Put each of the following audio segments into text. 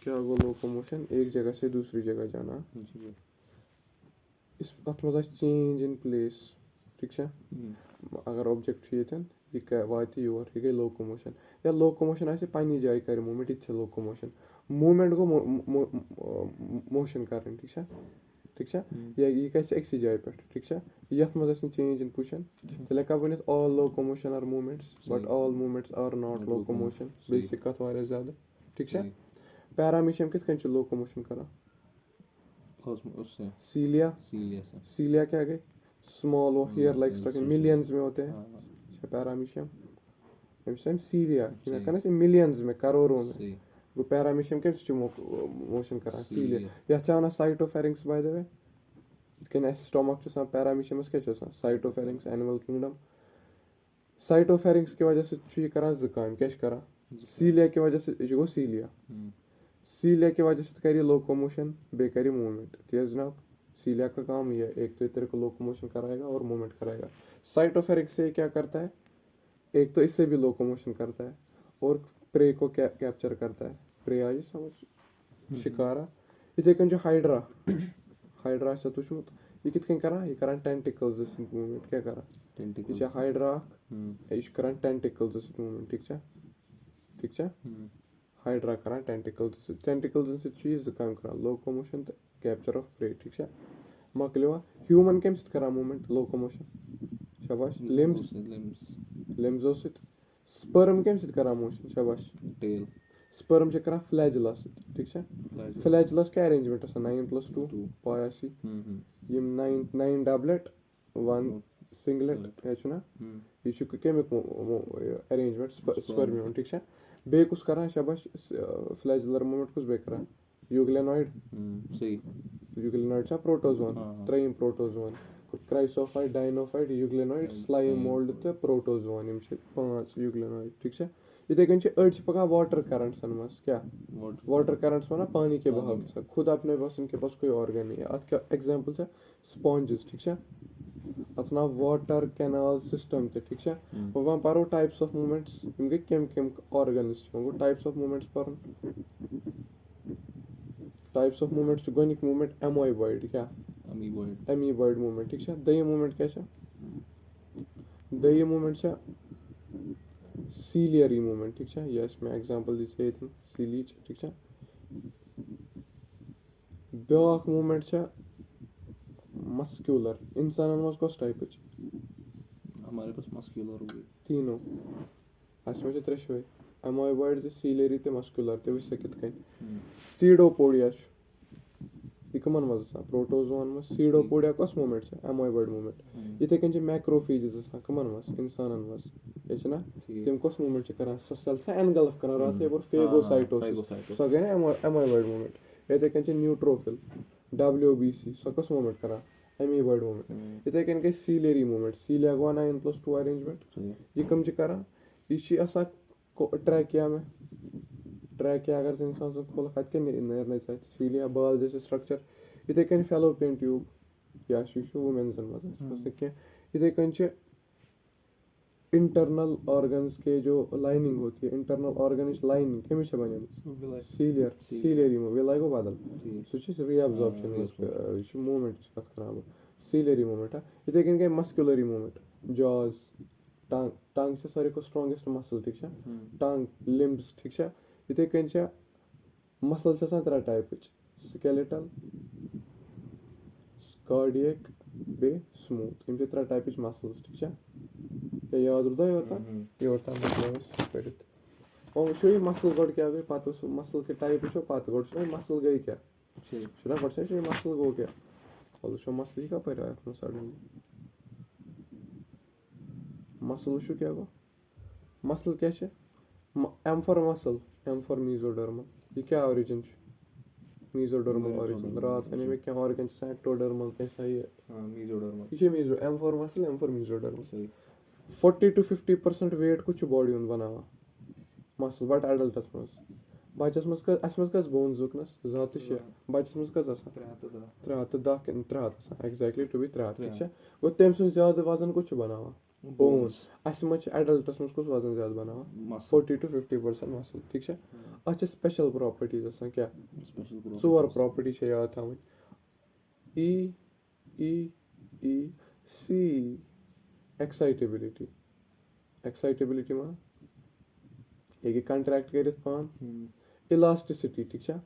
क्या गो लोकोमोशन एक जगह से दूसरी जगह जाना इस अत मज चेंज इन प्लेस ठीक है अगर ऑब्जेक्ट ये वात योर यह गई लोकोमोशन या लोकोमोशन आसे पन्नी जाए कर मूवमेंट यह लोकोमोशन मूवमेंट गो मोशन कर ठीक है या यह गई अक्सी जाए पे ठीक है ये मज चेंज इन पोजिशन तेल हेका वन all locomotion are movements but all movements are not locomotion basic कथ वारिया ज्यादा ठीक है पैरामीशियम कित कन लोकोमोशन करा सीलिया सीलिया क्या गई स्मॉल वो हेयर लाइक स्ट्रक्चर मिलियंस में होते हैं पैरामीशियम सीलिया ये मिलियंस में करोड़ों में वो पैरामीशियम क्या मोशन करा सीलिया या वन साइटोफेरिंक्स बाय द वे इतकन स्टमक पैरामीशियमस क्या साइटोफेरिंक्स एनिमल किंगडम साइटोफेरिंक्स की वजह से कर काम क्या कर सीलिया की वजह से गो सीलिया सीलिया की वजह से कर लोकोमोशन बे कर मूवमेंट तेज जनाब सीलिया का काम ये एक तो तेरे को लोकोमोशन कराएगा और मूवमेंट कराएगा साइटोफेरिक्स से क्या करता है एक तो इससे भी लोकोमोशन करता है और प्रे को कैप्चर करता है प्रे आई समझ शिकारा इथे कन जो हाइड्रा हाइड्रा से तुझमुत ये कित कन करा ये करान टेंटिकल्स मूवमेंट क्या करा टेंटिकल्स ये हाइड्रा ये करान टेंटिकल्स मूवमेंट ठीक है हाइड्रा करान टेंटिकल्स से चीज काम करा लोकोमोशन तो कैप्चर ऑफ प्रे ठीक है मकलिवा ह्यूमन केम सत करा मूवमेंट लोकोमोशन शाबाश लिम्सो सत स्पर्म केम सत करा मोशन शाबाश टेल स्पर्म से करा फ्लैजिला सत ठीक है फ्लैजिलस क्या अरेंजमेंट 9+2 पायासी ये 9 डबलेट 1 सिंगलेट है ना ये केमिक अरेंजमेंट स्पर्म ठीक है बे कुछ करा शाबाश फ्लैजिलर मूवमेंट कुछ बे करा यूग्लेनॉइड सही यूग्लेनॉइड चा प्रोटोजोन त्रेम प्रोटोजोन क्राइसोफाइड डाइनोफाइड यूग्लेनॉइड स्लाइम मोल्ड तो प्रोटोजोन यम 5 यूग्लेनॉइड ठीक है इथे कन अड़ पका वाटर करंट्सन मस क्या वाटर करंट्स वना पानी के बहाव के साथ खुद अपने बस इनके पास कोई ऑर्गन नहीं है अत क्या एग्जांपल है स्पॉन्जेस ठीक है अत ना वाटर कैनाल सिस्टम ते ठीक है वहां परो टाइप्स ऑफ मूवमेंट्स इनके केम ऑर्गन्स वो टाइप्स ऑफ मूवमेंट्स पर टाइप्स ऑफ मूवमेंट्स गोनिक मूवमेंट एमोइबॉइड क्या एमीबॉइड मूवमेंट ठीक है दय मूवमेंट क्या दय मूवमेंट सीलियरी मूवमेंट ठीक है यस मैं एग्जांपल दिसे सीलीच ठीक है ब्याक मूवमेंट मस्क्यूलर इंसान मज कस टाइप हमारे पास मस्क्यूलर हो गई तीनों असमे त्रे एमोइबॉइड ते सीलियरी ते मस्क्यूलर ते विस कित कन सीडोपोडिया ये कमन मज प्रोटोजोन मज सीडोपोडिया कस मूवमेंट एमोइबॉइड मूवमेंट इथे कन मैक्रोफेजेस कमन मज इंसान मज ये ना तम कस मूवमेंट कर सेल्फ एनगल्फ कर रात और फेगोसाइटोसिस सो गए एमोइबॉइड मूवमेंट इथे कन न्यूट्रोफिल WBC सो कस मूवमेंट कर एमीबॉइड मूवमेंट इथे कन गई सीलियरी मूवमेंट सीलिया गो 9+2 अरेंजमेंट ये कम कर ये ट्रैकिया में ट्रैकिया अगर इंसान से खोल कत के नर सीलिया बाल जैसे स्ट्रक्चर इथे कन फेलोपियन ट्यूब या वुमेन्स मज इथे कन इंटरनल ऑर्गन्स के जो लाइनिंग होती है इंटरनल ऑर्गन लाइनिंग कमिश बने सीलियरी में विलाई गो बदल सह रीअब्जॉर्प्शन मूवमेंट कत कर सीलियरी मूवमेंट इथे कन गई मस्कुलरी मूवमेंट जॉज टंग से सारे को स्ट्रॉन्गेस्ट मसल ठीक है टंग लिम्स ठीक है इथे कन मसल त्रे टाइप स्केलेटल कार्डियक बे स्मूथ यम त्रे टाइप मसल्स ठीक है याद रुदा योरता पढ़ वो ये मसल गोड क्या गई पत मसल के टाइप पत गोड मसल गई क्या गोड मसल गो क्या वो मसल यह कप आया सडनली मसल वो क्या गो मसल क्या M for muscle M for mesodermal ये क्या ओरिजिन मीजोडर्मल ओरिजिन रात वन में क्या ऑर्गन एक्टोडर्मल कैसा ये मीजोडर्मल ये meso M for muscle M for mesodermal 40 to 50% weight कुछ बॉडी उन बनावा मसल बट एडल्टस मज बचस मज कस बोन जुकनस 206 बचस मज कस 310 300 एग्जैक्टली टू बी 300 ठीक है गो तम सुन ज्यादा वजन कुछ बनावा बोन अस मज एडल्टस मज कुछ वजन ज्यादा बनावा 40 to 50% मसल ठीक है अच्छा स्पेशल प्रॉपर्टीज आसान क्या चोर प्रॉपर्टी छे याद थावन ई ई ई सी एक्साइटेबिलिटी मा ये कंट्रैक्ट करित पान इलास्टिसिटी ठीक है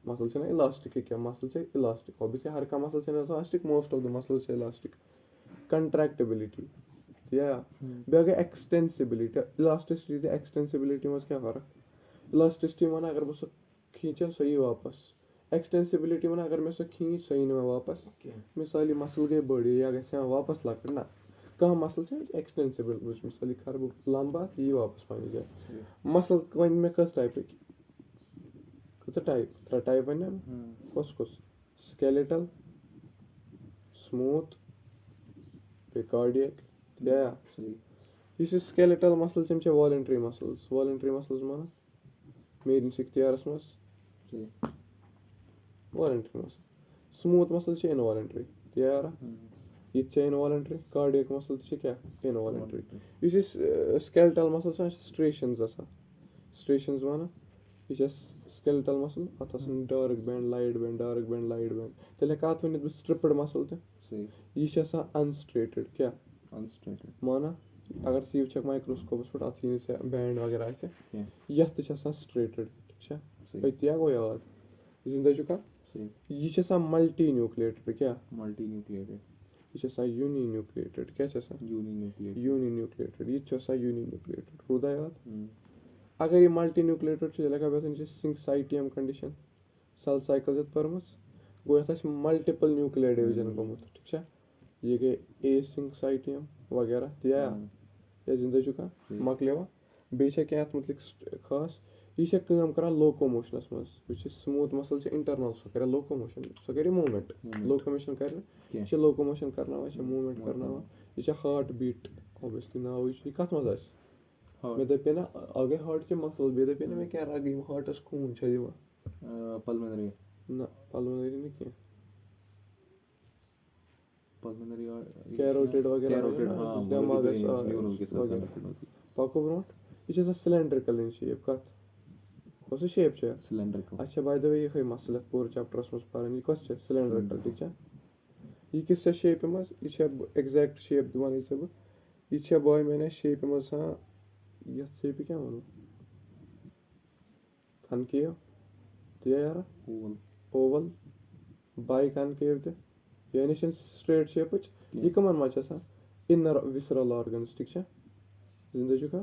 मसल छे ना इलास्टिक क्या मसल छे इलास्टिक ऑब्वियसली हर का मसल छे ना elastic most of the muscle छे इलास्टिक कंट्रैक्टिबिलिटी या बेगे एक्सटेंसिबिलिटी इलास्टिसिटी ते एक्सटेंसिबिलिटी में क्या फर्क इलास्टिसिटी में अगर बस खींचा सही वापस एक्सटेंसिबिलिटी में अगर मैं सो खींच सही ना वापस मिसाल मसल गई बड़ी या गए वापस लकड़ ना कह मसल से एक्सटेंसिबल मिसाल कर लंबा ये वापस पानी जाए मसल वन में कस टाइप टाइप 3 टाइप वन कस स्केलेटल स्मूथ कार्डियक या ये स्केलेटल मसल से वॉलंटरी मसल्स माना मेरे इख्तियारस मज voluntary muscle smooth muscle involuntary यार ये इनवॉलंटरी कार्डियक मसल क्या इनवॉलंटरी इस स्केलेटल मसल स्ट्रेशंस माना ये स्केलेटल मसल अत डार्क बैंड लाइट बैंड तेल कत वन स्ट्रिप्ड मसल ये अनस्ट्रेटेड क्या माना अगर सी वुक माइक्रोस्कोपस पे अत बैंड वगैरह ये स्ट्रेटेड ठीक है गो याद जिंदा चुका ये मल्टी न्यूक्लिएटेड क्या ये यूनिन्यूक्लिएटेड क्या यूनिन्यूक्लिएटेड ये यूनिन्यूक्लिएटेड रुदा याद अगर ये multinucleated syncytium condition cell cycle पर्मस गो ये मल्टीपल न्यूक्लियर डिवीजन गोमुत ठीक है ये गए ए सिंक्साइटियम वगैरह दिया या जिंदा चुका मकलेवा बेशे क्या मतलब खास ये कर लोकोमोशनस मज स्मूथ मसल इंटरनल सो कर लोकोमोशन सो कर मूवमेंट लोकोमोशन कर लोकोमोशन करना मूवमेंट करना ये हार्ट बीट ऑब्वियसली नाव ये कत मज मे दपे ना अगर हार्ट मसल बे दपे ना मे क्या अगर हार्टस खून पल्मोनरी ना पल्मोनरी नहीं क्या पल्मोनरी कैरोटिड वगैरह दिमागस पको ब्रोट ये सिलेंड्रिकल इन शेप कत कस शेप सिलेंड्रिकल अच्छा बाय द वे ये मसल पूरे चैप्टरस मज पारन ये कस सिलेंड्रिकल ठीक है ये किस शेप मज ये एग्जैक्ट शेप दिवान ये बॉय मैंने शेप मज ये शेप क्या वनो कनकेव दिया यार ओवल बाई कनकेव ते यानी स्ट्रेट शेप ये कमन मज इनर विसरल ऑर्गन्स ठीक है जिंदा चुका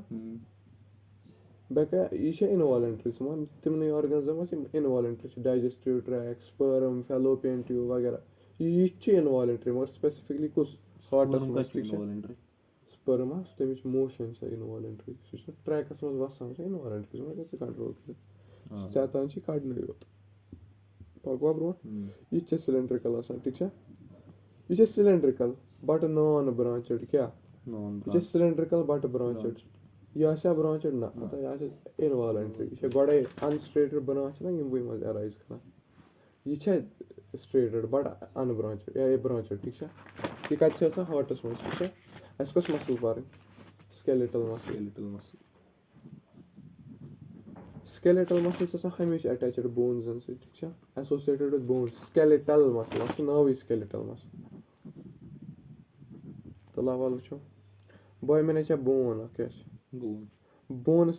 बेका ये इनवॉलंटरी मान तिमन organs involuntary digestive tract sperm Fallopian tube वगैरह ये इनवॉलंटरी मगर स्पेसिफिकली कुछ हार्टस मज स्पर्म तमिच मोशन इनवॉलंटरी सह ट्रैकस मज वसान इनवॉलंटरी सह कंट्रोल कर चाहता कड़न योत पकवा ब्रो ये सिलेंड्रिकल ठीक है ये सिलेंड्रिकल बट नॉन ब्रांचेड क्या ये सिलेंड्रिकल बट ब्रांचेड यह ब्रांचेड ना यह इनवॉलंटरी यह गोड़े अनस्ट्रेटेड ब्रांच ना ये मज अराइज कर ये स्ट्रेटेड बट अनब्रांचेड या ब्रांचेड ठीक है ये कत हार्टस मज ठीक है अस कस मसल पार स्केलेटल मसल स्केलेटल मसल हमेशा अटैचड बोन्स ठीक है associated with bones skeletal muscle now skeletal muscle तो लावाल वो बॉय मैंने बोन क्या बोन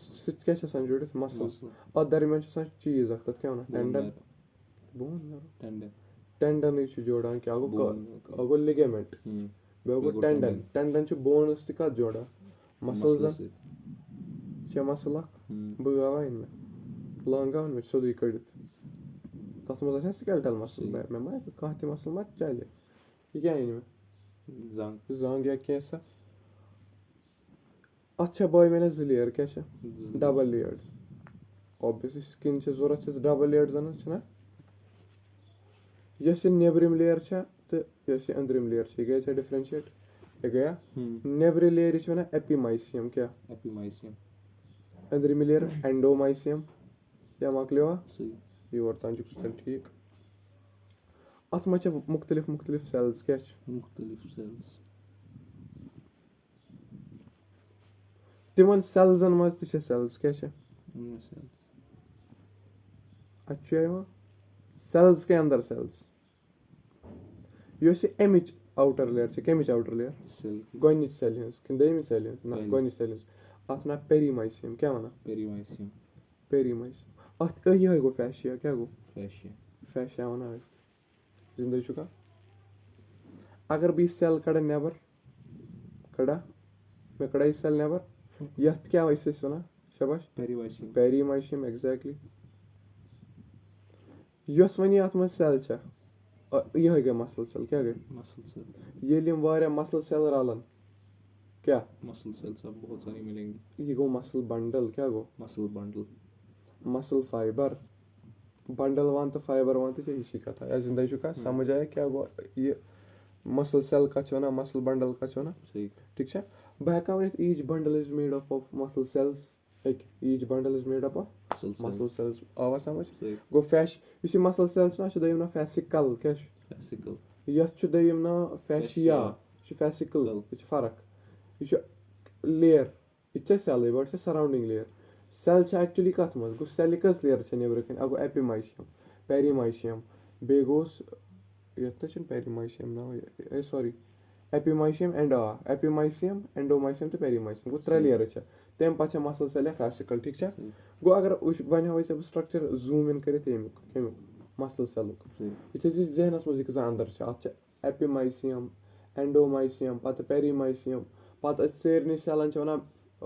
क्या जुड़ित मसल अत दरमियान चीज तक क्या वन टेंडन बोन टेंडन जोड़ान क्या गो लिगामेंट बे गो टेंडन बोनस तक जोड़ा मसल्स मसल बह इन लांगा वन सोदी कड़ित तथ मज स्केलेटल मसल मे मा कह मसल मा चले यह क्या इन मे जंग या क्या अच्छा बॉय मैंने लेयर क्या डबल लेयर्ड ऑब्वियसली स्किन जरूरत डबल लेयर्ड जन यह नेबरिम लेयर तो यह अंदरिम लेयर यह गई डिफरेंशिएट यह गया नेबरि लेयर वन एपिमाइसियम क्या अंदरिम लेयर एंडोमाइसियम या मकलेवा योर तान ठीक अत मुख्तलिफ सेल्स क्या تِمن سیلزن منٛز تہِ چھِ سیلٕز کیٛاہ چھِ cells. اَتہِ چھُ یِوان سیلٕز کے اندر سیلٕز یۄس یہِ اَمِچ آوٹر لیر چھِ کَمِچ آوٹر لیر Cell. گۄڈنِچ سیلہِ ہٕنٛز کِنہٕ دوٚیمہِ سیلہِ ہٕنٛز نہ گۄڈنِچ. گۄڈنِچ سیلہِ ہٕنٛز اَتھ وَنان پیریمایسِیم کیٛاہ وَنان Perimysium. پیریمایسِیم اَتھ یِہوے گوٚو فیشیا کیٛاہ گوٚو Fascia. فیشیا وَنان أسۍ زِندٕ چھُکھا اگر بہٕ یہِ سیل کَڑٕ نٮ۪بر کَڑا مےٚ کَڑا یہِ سیل نٮ۪بر یَتھ کیٛاہ ٲسۍ أسۍ وَنان شاباش Perivasium. پیریمایسِیم ایٚگزیکٹلی یۄس وۄنۍ یَتھ منٛز سیل چھےٚ یِہوے گٔے مَسل سیل کیٛاہ گٔے Muscle cell. ییٚلہِ یِم واریاہ مَسل سیل رَلن کیٛاہ Muscle cells अब बहुत सारी मिलेंगी. یہِ گوٚو مَسل بنڈل کیٛاہ گوٚو Muscle bundle. مَسل فایبر بنڈل وَن تہٕ فایبر وَن تہٕ چھےٚ ہِشی کَتھا یا زِندے چھُکھا سمجھ آیا کیٛاہ گوٚو یہِ مَسل سیل کَتھ چھِ وَنان مَسل بنڈل کَتھ چھِ وَنان صحیح. ٹھیٖک چھا بہٕ ہٮ۪کا ؤنِتھ each bundle is made up of muscle sales each bundle is made up of Muscle muscle cells. Sales آوا سمجھ صحیح. گوٚو یُس یہِ مَسل سیل چھُنہ یہِ چھُ دوٚیِم ناو فیسِکل کیٛاہ چھُ Fascicle. یَتھ چھُ دوٚیِم ناو فیشیا یہِ چھُ فیسِکل یہِ چھِ فرق یہِ چھُ لیر یہِ تہِ چھےٚ سیلٕے گۄڈٕ چھِ سراوڈِنگ لیر سیل چھِ ایکچُلی کَتھ منٛز گوٚو سیلہِ کٔژ لیر چھےٚ نیبرٕ کَنۍ اکھ گوٚو ایپِمایشیم پیریمایشیم بیٚیہِ گوٚوس یَتھ نہ چھُنہٕ پیریمایشیم ناو سوری ایپِمایشیم ایپِمایسیم اینڈومایسیم تہٕ پیریمایسیم گوٚو 3 لیرٕ چھےٚ تَمہِ پَتہٕ چھےٚ مَسل سیل یا فیسِکل ٹھیٖک چھا گوٚو اَگر وَنہِ ہاوے ژےٚ بہٕ سٹرکچر زوٗم اِن کٔرِتھ کَمیُک مَسل سیلُک یہِ تھٲے زِ ذہنَس منٛز یہِ کۭژاہ اَندر چھِ اَتھ چھِ ایپِمایسیم اینڈومایسیم پَتہٕ پیریمایسیم پَتہٕ أسۍ سارنٕے سیلَن چھِ وَنان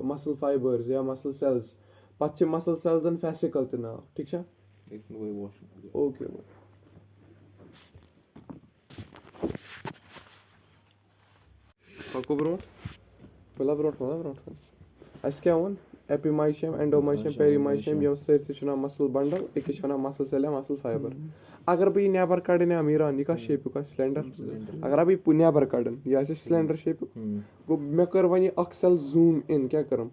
مَسل فایبٲرٕز یا مَسل سیلٕز پَتہٕ چھِ مَسل سیلزَن فیسِکل تہِ ناو ٹھیٖک چھا اوکے پَکو برونٛٹھ برونٛٹھ کُن اَسہِ کیاہ ووٚن ایپِمایشیم اینڈومایشیم پیریمایشیم یِم سٲرسٕے چھِ وَنان مَسل بنڈل أکِس چھِ وَنان مَسل سیل یا مَسل فایبر اَگر بہٕ یہِ نٮ۪بر کَڑٕ میٖران یہِ کَتھ شیپُک آسہِ سِلینڈر اَگر بہٕ یہِ نٮ۪بر کَڑن یہِ آسہِ سِلینڈر شیپُک گوٚو مےٚ کٔر وۄنۍ یہِ اکھ سیل زوٗم اِن کیاہ کٔرٕم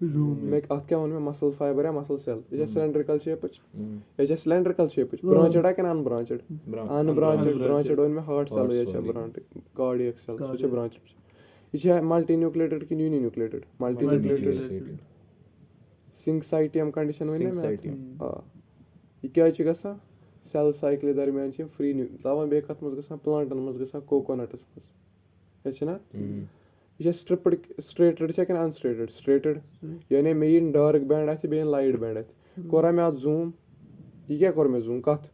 مےٚ اَتھ کیاہ ووٚن مےٚ مَسل فایبر یا مَسل سیل یہِ چھےٚ سِلینڈرِکل شیپٕچ یہِ چھےٚ سِلینڈرِکل شیپٕچ برانچِڈ کِنہٕ اَن برانچِڈ برانچِڈ ووٚن مےٚ ہاٹ سیل یہِ چھےٚ برانچِڈ کاڈِیک سیل سُہ چھُ برانچِڈ یہِ چھےٚ ملٹی نیوکلیٹِڈ کِنہٕ یوٗنی نیوکلیٹِڈ ملٹی نیوکلیٹِڈ سِنگسایٹِیم کَنڈِشن ؤنۍ نا مےٚ آ یہِ کیازِ چھِ گژھان سیل سایکلہِ درمیان چھِ یِم فرٛی دَپان بیٚیہِ کَتھ منٛز گژھان پٕلانٹَن منٛز گژھان کوکونَٹَس منٛز چھُنہ یہِ چھےٚ سٹریٹٕڈ چھےٚ کِنہٕ اَنسٹریٹٕڈ سٹریٹٕڈ یعنی مےٚ یِن ڈارٕک بینٛڈ اَتھِ بیٚیہِ یِن لایٹ بینٛڈ اَتھِ کوٚرا مےٚ اَتھ زوٗم یہِ کیٛاہ کوٚر مےٚ زوٗم کَتھ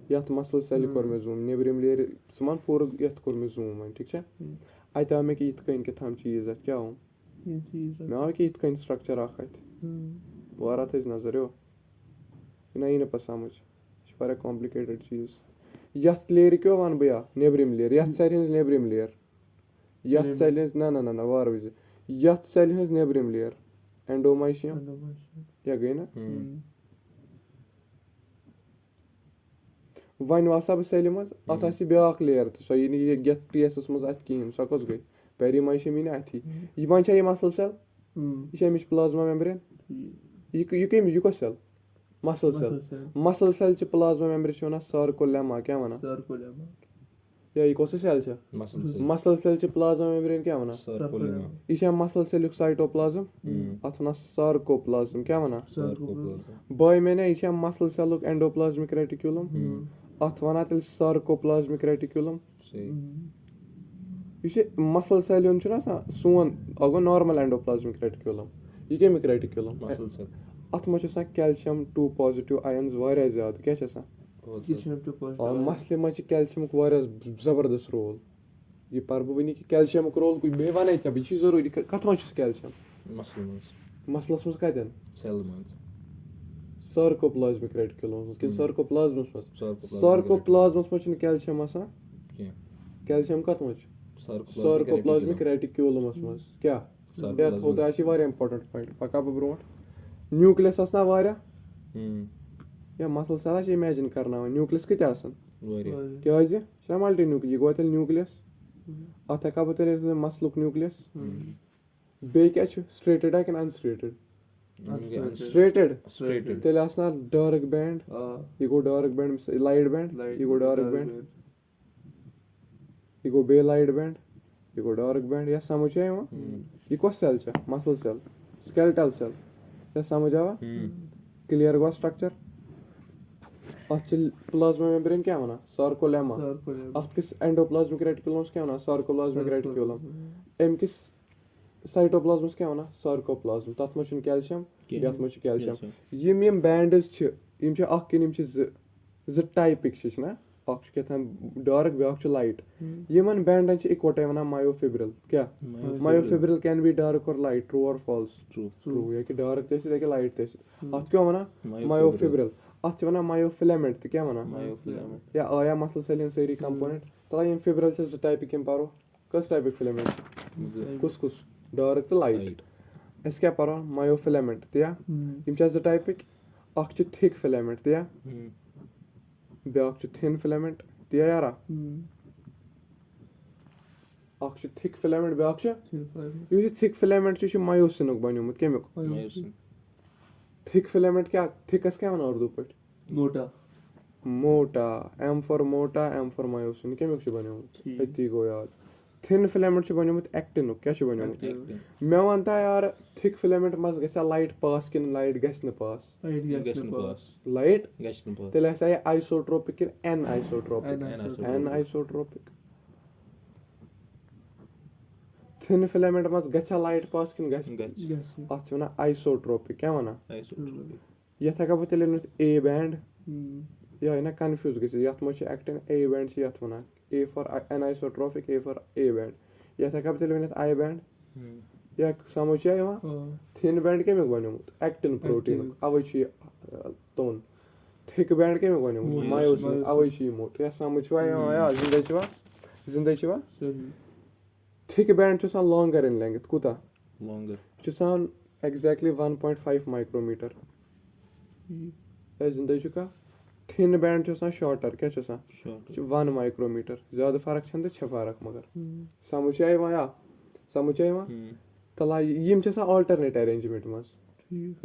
یَتھ مَسل سیلہِ کوٚر مےٚ زوٗم نیبرِم لیر ژٕ وَن پوٗرٕ یَتھ کوٚر مےٚ زوٗم وۄنۍ ٹھیٖک چھا اَتہِ آو مےٚ کہِ یِتھ کٔنۍ کیٛاہ تھام چیٖز اَتھ کیٛاہ آو مےٚ آو کہِ یِتھ کٔنۍ سٹرکچر اکھ اَتہِ وارٕ تھٲیزِ نظر یہِ نہ یی نہٕ پَتہٕ سَمجھ یہِ چھُ واریاہ کامپلِکیٹِڈ چیٖز یَتھ لیرِ کیٚو وَنہٕ بہٕ یا نیبرِم لیر یَتھ سیلہِ ہٕنٛز نیبرِم لیر یَتھ سیلہِ ہٕنٛز نہ وارٕ وِزِ یَتھ سیلہِ ہٕنٛز نیبرِم لیر اینڈومایشیم یا گٔے نہ وۄنۍ وَسا بہٕ سیلہِ منٛز اَتھ آسہِ بیاکھ لیر تہٕ سۄ یی نہٕ یَتھ ٹریسَس منٛز اَتھِ کِہینۍ سۄ کۄس گٔے پیریمایشیم یی نہٕ اَتھی وۄنۍ چھا یہِ مَسل سیل یہِ چھِ اَمِچ پلازما میمبرین یہِ کٔمِچ یہِ کۄس سیل مَسل سیل چہِ پلازما میمبرین چھِ وَنان سارکولیما کیاہ وَنان یا یہِ کۄس سیل چھےٚ مَسل سیل چہِ پلازما میمبرین کیاہ وَنان یہِ چھا مَسل سیلُک سایٹوپلازم اَتھ وَنان سارکوپلازم کیاہ وَنان بٲے میانے یہِ چھا مَسل سیلُک اینڈوپلازمِک ریٹِکیوٗلم اَتھ وَنان تیٚلہِ سارکوپلازمِک ریٹِکیوٗلم یُس یہِ مَسل سیلیُن چھُنہ آسان سون اکھ گوٚو نارمل اینڈوپلازمِک ریٹِکیوٗلم یہِ کَمیُک ریٹِکیوٗلم اَتھ منٛز چھُ آسان کیلشیم 2 پازِٹِو آینٕز واریاہ زیادٕ کیاہ چھِ آسان مَسلہِ منٛز چھِ کیلشِیمُک واریاہ زَبردست رول یہِ پَرٕ بہٕ وٕنی کہِ کیلشِیمُک رول بیٚیہِ وَنے ژےٚ بہٕ یہِ چھُ ضروٗری کَتھ منٛز چھُس کیلشِیم مَسلَس منٛز کَتٮ۪ن سارکوپلازمِک ریٹِکیوٗلمَس منٛز کِنہٕ سارکوپلازمَس منٛز سارکوپلازمَس منٛز چھُنہٕ کیلشِیم آسان کیلشِیم کَتھ منٛز چھُ سارکوپلازمِک ریٹِکیوٗلمَس منٛز کیاہ تھوٚو تۄہہِ چھِ واریاہ اِمپاٹنٹ پویِنٹ پَکا بہٕ برونٛٹھ نیوٗکلِیس آسنا واریاہ یا مَسل سیلا چھِ اِمیجِن کرناوان نیوٗکلِیس کۭتیاہ آسان کیازِ یہِ چھُنہ مَلٹی نیوٗکلِیس یہِ گوٚو تیٚلہِ نیوٗکلِیس اَتھ ہٮ۪کا بہٕ تیٚلہِ مَسلُک نیوٗکلِیس بیٚیہِ کیاہ چھُ سٹریٹٕڈا کِنہٕ اَنسٹریٹٕڈ سٹریٹٕڈ تیٚلہِ آسنا ڈارٕک بینٛڈ یہِ گوٚو ڈارٕک بینٛڈ لایٹ بینٛڈ یہِ گوٚو ڈارٕک بینٛڈ یہِ گوٚو بیٚیہِ لایٹ بینٛڈ یہِ گوٚو ڈارٕک بینٛڈ یا سَمجھ چھا یِوان یہِ کۄس سیل چھےٚ مَسل سیل skeletal cell क्या समझ आवा क्लियर गो स्ट्रक्चर अत प्लाज्मा मेम्ब्रेन क्या वना सार्कोलेमा अत किस एंडोप्लाज्मिक रेटिकुलम क्या वना सार्कोप्लाज्मिक रेटिकुलम एम किस साइटोप्लाज्मस क्या वना सार्कोप्लाज्म तत मज कैल्शियम यत मज कैल्शियम यम बैंड्स छ यम छ अख किन यम छ ज टाइपिक छ ना अख छ केथान डार्क ब्याक छ लाइट यमन बैंडन छ इकवटे वना मायोफिब्रिल क्या मायोफिब्रिल कैन बी डार्क और लाइट ट्रू और फॉल्स ट्रू ये कि डार्क तैसे ये कि लाइट तैसे अत क्या वना मायोफिब्रिल अत वना मायोफिलामेंट त क्या वना मायोफिलामेंट या आया मसल सेल सारी कंपोनेंट तला यम फिब्रिल छ ज टाइपिक यम पारो कस टाइपिक फिलामेंट कुस डार्क तो लाइट अस क्या परो मायोफिलामेंट त्या यम छ ज टाइपिक अख छ थिक फिलामेंट त्या ब्याक छ थिन फिलामेंट त्या यारा अख छ थिक फिलामेंट ब्याक छ यु थिक फिलामेंट छ मायोसिन बन्योमुत केमिक मायोसिन थिक फिलामेंट क्या थिकस क्या वना उर्दू पट मोटा मोटा एम फॉर मोटा एम फॉर मायोसिन केमिक छ बन्योमुत एती गो याद थिन फिलामेंट छ बन्योमुत एक्टिन क्या छ बन्योमुत मैं वनता यार थिक फिलामेंट मस गसा लाइट पास किन लाइट गस न पास लाइट गस न पास तेले say आइसोट्रोपिक किन एन आइसोट्रोपिक थिन फिलामेंट मस गसा लाइट पास किन गस अत वना आइसोट्रोपिक क्या वना आइसोट्रोपिक यथा का बतेले ए बैंड या है ना कंफ्यूज गसे यत मच एक्टिन ए बैंड छ यत वना A for anisotrophic, A for A band. या था कब चले मैंने I band या समझिया है वहाँ thin band के में बने मुत actin protein अवश्य तोन thick band के में बने मुत myosin अवश्य मोट या समझिया है वहाँ या जिंदा चुवा thick band चुसा longer in length कुता longer चुसा exactly 1.5 micrometer या जिंदा चुका थिन बैंड छ शॉर्टर क्या छ 1 माइक्रोमीटर ज्यादा फर्क छन त छ फर्क मगर समझ आय वया तला यम छ अल्टरनेट अरेंजमेंट मस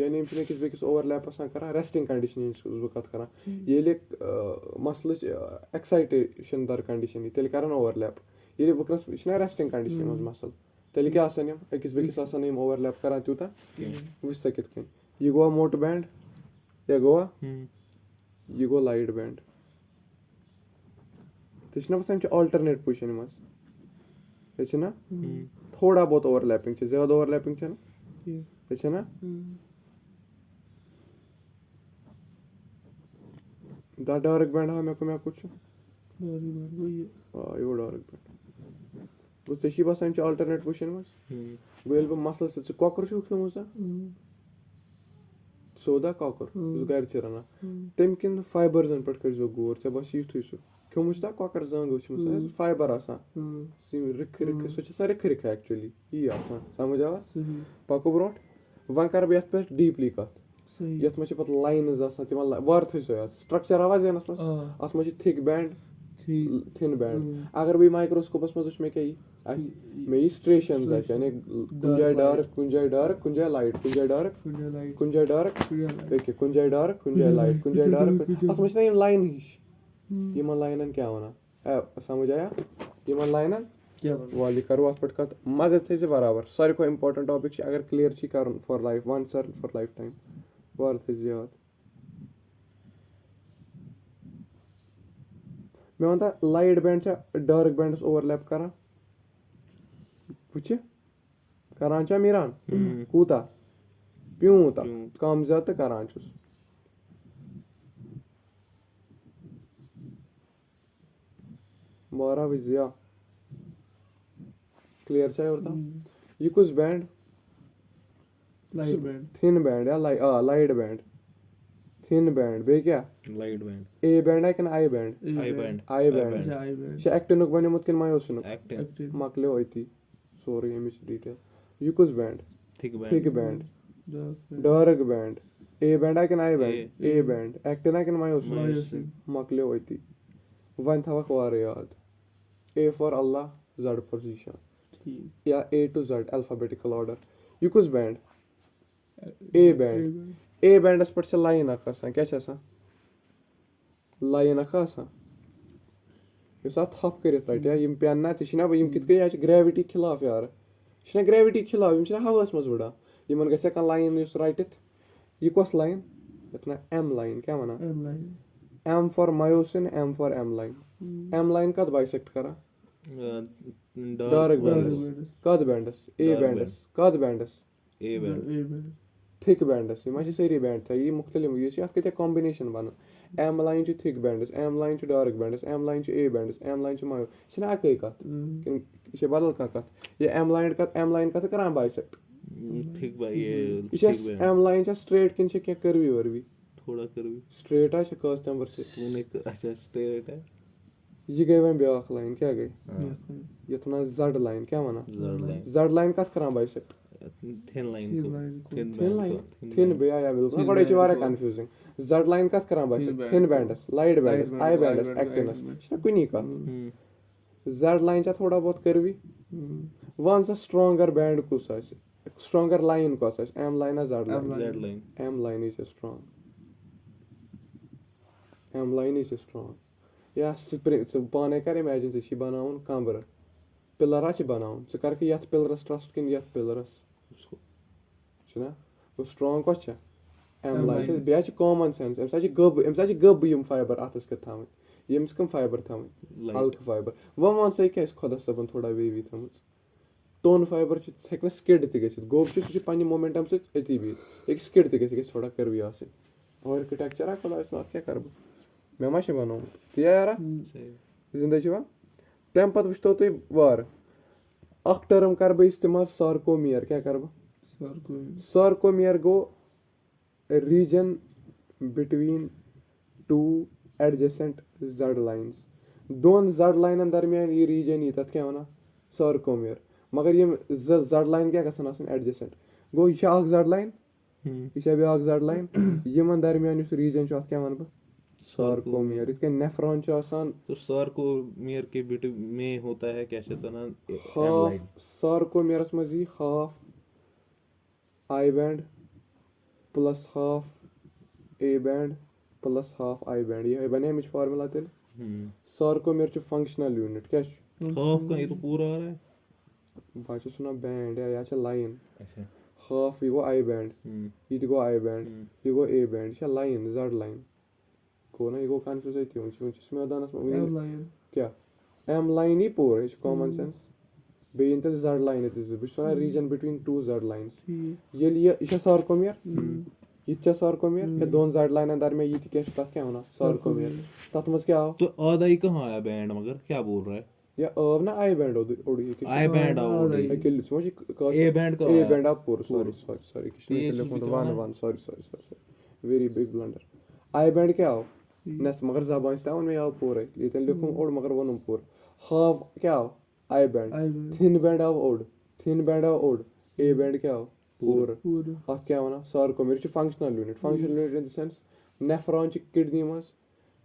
यानी यम छ किस बेकिस ओवरलैप आसान करा रेस्टिंग कंडीशन इस वक्त करा येले मसल एक्साइटेशन दर कंडीशन तेल करन ओवरलैप येले वकस छना रेस्टिंग कंडीशन मस मसल तेल क्या आसान यम किस बेकिस आसान यम ओवरलैप करा तुता विस सकित कन ये गो मोट बैंड या गो ये गो लाइट बैंड तो छना बस हमचे अल्टरनेट पोजीशन मस ये छना थोड़ा बहुत ओवरलैपिंग छ ज्यादा ओवरलैपिंग छ ना ये छना द डार्क बैंड है मैं कुछ यो डार्क बैंड उस तशी बस हमचे अल्टरनेट पोजीशन मस वेल बो मसल से कॉकर छु खमुसा सोदा कॉकर उस घर चरना तम किन फाइबर्स पर कर जो गोर से बस युथु सु क्योंमुस्ता कॉकर जंग उस फाइबर आसा सिम रिख सो छ रिख एक्चुअली ई आसा समझ आवा पको ब्रोट वन कर बेत पे डीपली कत यत म छ पत लाइनस आसा तिम वार थै सो स्ट्रक्चर आवाज एनस मस अत म छ थिक बैंड थिन बैंड अगर भी माइक्रोस्कोपस मज में क्या में स्ट्रेशंस यानी कुंजाय डार्क कुंजाय लाइट कुंजाय डार्क देखिए कुंजाय डार्क कुंजाय लाइट कुंजाय डार्क अत मज ना लाइन हिश यमन लाइनन क्या वना समझ आया यमन लाइनन क्या वाली करो अत पट कत मगज थे से बराबर सारे को इंपॉर्टेंट टॉपिक अगर क्लियर छी करन फॉर लाइफ वन सर फॉर लाइफ टाइम वार थे याद मैं वनता लाइट बैंड छ डार्क बैंड ओवरलैप करा वुचे करान छ मिरान कूता प्यूता कम ज्यादा करान छुस बारा विजिया क्लियर छ और ये कुछ band light band thin band या लाइट बैंड थिन बैंड बे क्या लाइट बैंड ए बैंड है कि आई बैंड शे एक्टिन बने मुत किन मायोसिन एक्टिन मकले होती सॉरी एमिस डिटेल युकुस band thick band dark band A band है कि I band A band actin है कि मायोसिन मकले होती वन था वार याद A for Allah Z for Zeeshan या A to Z alphabetical order युकुस बैंड ए बैंडस पर से लाइन आसा क्या छ आसा लाइन आसा यो सा थप करित राइट या यम पेन ना छिना यम कित गया ग्रेविटी खिलाफ यार छिना ग्रेविटी खिलाफ यम छिना हवास मज उड़ा यमन गसे का लाइन यूस राइटित ये कस लाइन इतना एम लाइन क्या वना M for myosin M for M line M line कद बाइसेक्ट करा डार्क बैंडस कद बैंडस ए बैंडस कद बैंडस ए बैंड थिक बैंडस ये सारी बैंड था ये मुख्तलिफ ये अत कत कॉम्बिनेशन बन एम लाइन थिक बैंडस एम लाइन डार्क बैंडस एम लाइन ए बैंडस एम लाइन मायो यह अकै कत यह बदल कत ये एम लाइन कत कर बाइसेक्ट थिक बाय ये एम लाइन स्ट्रेट किन क्या कर्वी वर्वी थोड़ा कर्वी स्ट्रेट है कस नंबर से तूने अच्छा स्ट्रेट है ये गई वह ब्याख लाइन क्या गई ये तना जड लाइन क्या वना जड लाइन कत कर बाइसेक्ट थिन लाइन थिन बे आया बिल्कुल बड़े वारे कंफ्यूजिंग जड लाइन कत कर bisect thin bands light bands I bands actins कुनी कत जड लाइन थोड़ा बहुत कर्वी वन सा स्ट्रॉन्गर बैंड कुस स्ट्रॉन्गर लाइन कस M line Z line M line is strong M line is strong या स्प्रिंग पाने कर इमेजिन से बनाउन कमर पिलर बनाउन च कर यथ पिलरस ट्रस्ट किन यथ पिलरस छना वो स्ट्रॉन्ग कस एम लाइन बे कॉमन सेंस अम गब यम फाइबर अतस कत थावन यम्स कम फाइबर थावन हल्क फाइबर वन सा क्या खुदा सबन थोड़ा वेवी थम तोन फाइबर हेक स्किड त गोब सह पन्ने मोमेंटम सती बिहत एक स्किड त थोड़ा कर्वी आर्किटेक्चर खुदा क्या कर मे मा बनोमुत ती यारा जिंदा तम पे वो तुम वार अख टर्म कर बह इस्तेमाल सार्कोमियर क्या कर सार्कोमियर गो रीजन बिटवीन टू एडजेसेंट जड लाइन्स दोन जड लाइन दरमियान ये रीजन ये तथ क्या वन सार्कोमियर मगर ये जड लाइन क्या गसन एडजेसेंट गो यह जड लाइन यह ब्या जड लाइन यमन दरमियान रीजन क्या वन बह सार्कोमियर इतके नेफ्रॉन तो सार्कोमियर के बिट में होता है कैसे तो ना हाफ सार्कोमियरस मज यी half I band plus half A band plus half I band ये बने अमिच फार्मूला तेल सार्कोमियर फंक्शनल यूनिट क्या हाफ का ये तो पूरा आ रहा है बात सुना बैंड या लाइन हाफ ये गो आई बैंड ये गो आई बैंड ये गो ए बैंड यह लाइन जड लाइन को ना ये गो कंफ्यूज होती मैदान क्या एम लाइन ही पूरा यह कॉमन सेंस बेन तेल जड लाइन बह रीजन बिटवीन टू जड लाइन्स यह सार्कोमियर यह सार्कोमियर या दोन जड लाइन दरमियान ये तथ क्या वन सार्कोमियर तथ मज क्या तो आधा ही कहाँ आया बैंड मगर क्या बोल रहा है या आव ना I band I band A band का ए बैंड आप पूरा sorry one one sorry very big blunder I band क्या आओ नस मगर जबान तवन में आओ पूरा ये लिखूं ओड मगर वनुम पूरा हाफ क्या आओ आई बैंड थिन बैंड आओ ओड ए बैंड क्या आओ पूरा अत क्या one sarcomere functional unit in the sense nephron kidney मज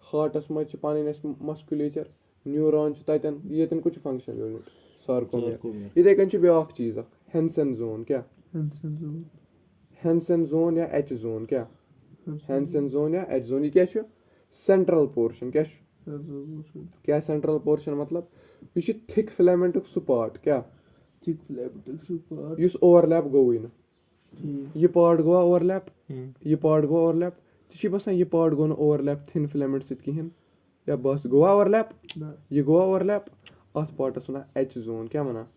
हार्टस मज पन मस्कुलेचर न्यूरॉन ततन ये कुछ फंक्शनल यूनिट सार्कोमियर इथे कन ब्या चीज हेंसन जोन क्या हेंसन जोन या एच जोन क्या हेंसन जोन या एच जोन ये क्या सेंट्रल पोर्शन क्या सेंट्रल पोर्शन मतलब यह थिक फिलामेंट सह पार्ट क्या इस ओवरलैप गोई ना यह पार्ट गो ओवरलैप तो बसान यह पार्ट गो ओवरलैप थिन फिलामेंट सहें या बस गोवा ओवरलैप यह गोवा ओवरलैप अत पार्टस वन एच जोन क्या वना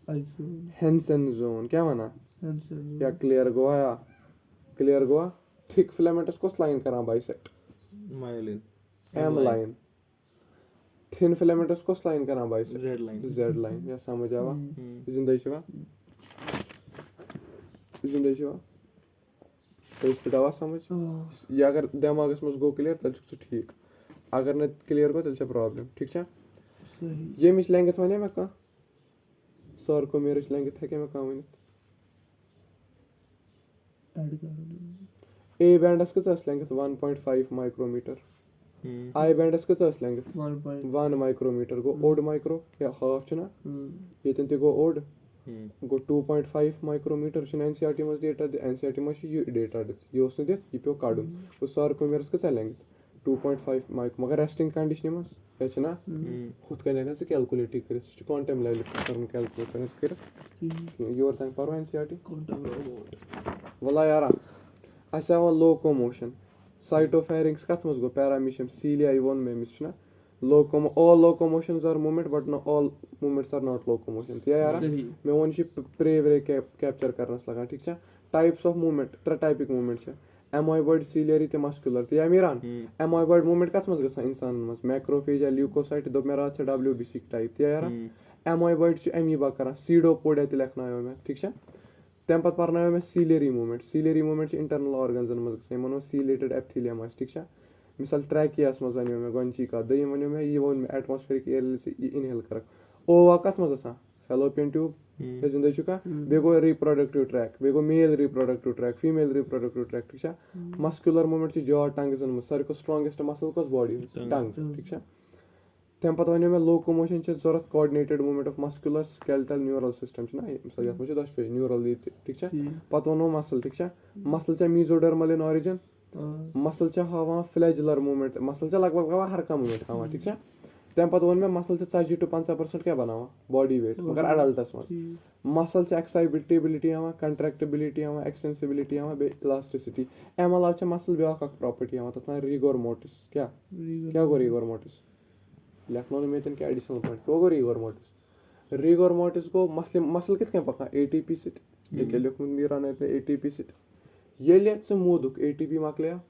हेंसन जोन क्या वना या क्लियर गोवा थिक फिलामेंटस कस लाइन कर बाइसेक्ट मायोलिन एम लाइन थिन फिलामेंटस कस लाइन कर बाइसेक्ट जेड लाइन या समझ आवा जिंदा पे आवा समझ यह अगर दिमागस मज गो क्लियर तेल ठीक अगर न क्लियर गो तेल प्रॉब्लम ठीक है यमिच लेंथ वन मे कह सार्कोमियर लेंथ हे मे कह वन ए बैंडस कस लेंथ 1.5 माइक्रोमीटर आई बैंडस कस लेंथ 1 माइक्रोमीटर गो ओड माइक्रो या हाफ ना ये गो ओड गो 2.5 माइक्रोमीटर एनसीईआरटी मज डेटा एनसीईआरटी मज डेटा दित यह पे कड़न गो सार्कोमियर कस लेंथ 2.5 माइक्रो मगर रेस्टिंग कंडीशन मज क्या हुत कन कैलकुलेट कर क्वांटम लेवल कर कैलकुलेट कर योर तक पो एनसीईआरटी वल्ला यारा असे आवा लोकोमोशन साइटोफेरिंग्स कथ मज गो पैरामीशियम सीलिया वोन मे मिस ना all locomotions are movement but no all movements are not locomotion या यारा मैं वन शी प्रे व्रे कैप्चर करनस लगा ठीक छा टाइप्स ऑफ मूवमेंट त्रे टाइपिक मूवमेंट छ एमोइबॉइड सीलियरी ते मस्कुलर ते या मीरान एमोइबॉइड मूवमेंट कथ मज गसा इंसान मज मैक्रोफेज या ल्यूकोसाइट दो मेरा छ डब्ल्यूबीसी टाइप ते यारा एमोइबॉइड छ अमीबा करा सीडोपोडिया ते लिखनायो मैं ठीक छा तम पत परनायो मैं सीलियरी मूवमेंट छ इंटरनल ऑर्गन्स मज गसा मनो सीलेटेड एपिथेलियम ठीक छा मिसाल ट्रैकियास मज वनो मैं गंची का दयम वनो मैं ये वन एटमॉस्फेरिक एयर से इनहेल कर ओवा कथ मज आसा फैलोपियन ट्यूब ये जिंदा चुका बेगो रिप्रोडक्टिव ट्रैक बेगो male reproductive tract female reproductive tract ठीक छा मस्कुलर मूवमेंट छ जॉ टंग्स इन सारे को स्ट्रांगेस्ट मसल कोस बॉडी टंग ठीक छा तम पत वनो मैं लोकोमोशन छ जरूरत coordinated movement of muscular skeletal neural system छ ना मिसाल यत मछ 10 न्यूरल ठीक छा पत वनो मसल ठीक छा मसल छ मेसोडर्मल इन ओरिजिन मसल छ हावा फ्लैजुलर मूवमेंट मसल छ लगभग हवा हर का मूवमेंट हावा ठीक छा तम पत वन में मसल छ 40 to 50% क्या बनावा बॉडी वेट मगर एडल्टस में मसल छ एक्साइटेबिलिटी हावा कंट्रैक्टिबिलिटी हावा एक्सटेंसिबिलिटी हावा बे इलास्टिसिटी एमल छ मसल ब्या का प्रॉपर्टी हावा तथा रिगोर मोर्टिस क्या गो रिगोर मोर्टिस लेफ्ट में तन क्या एडिशनल पॉइंट क्या गो रिगोर मोर्टिस को मसल कित क्या पका एटीपी सिट ये के लिख मीरा ने एटीपी सिट ये लेट से मोदुक एटीपी मकलिया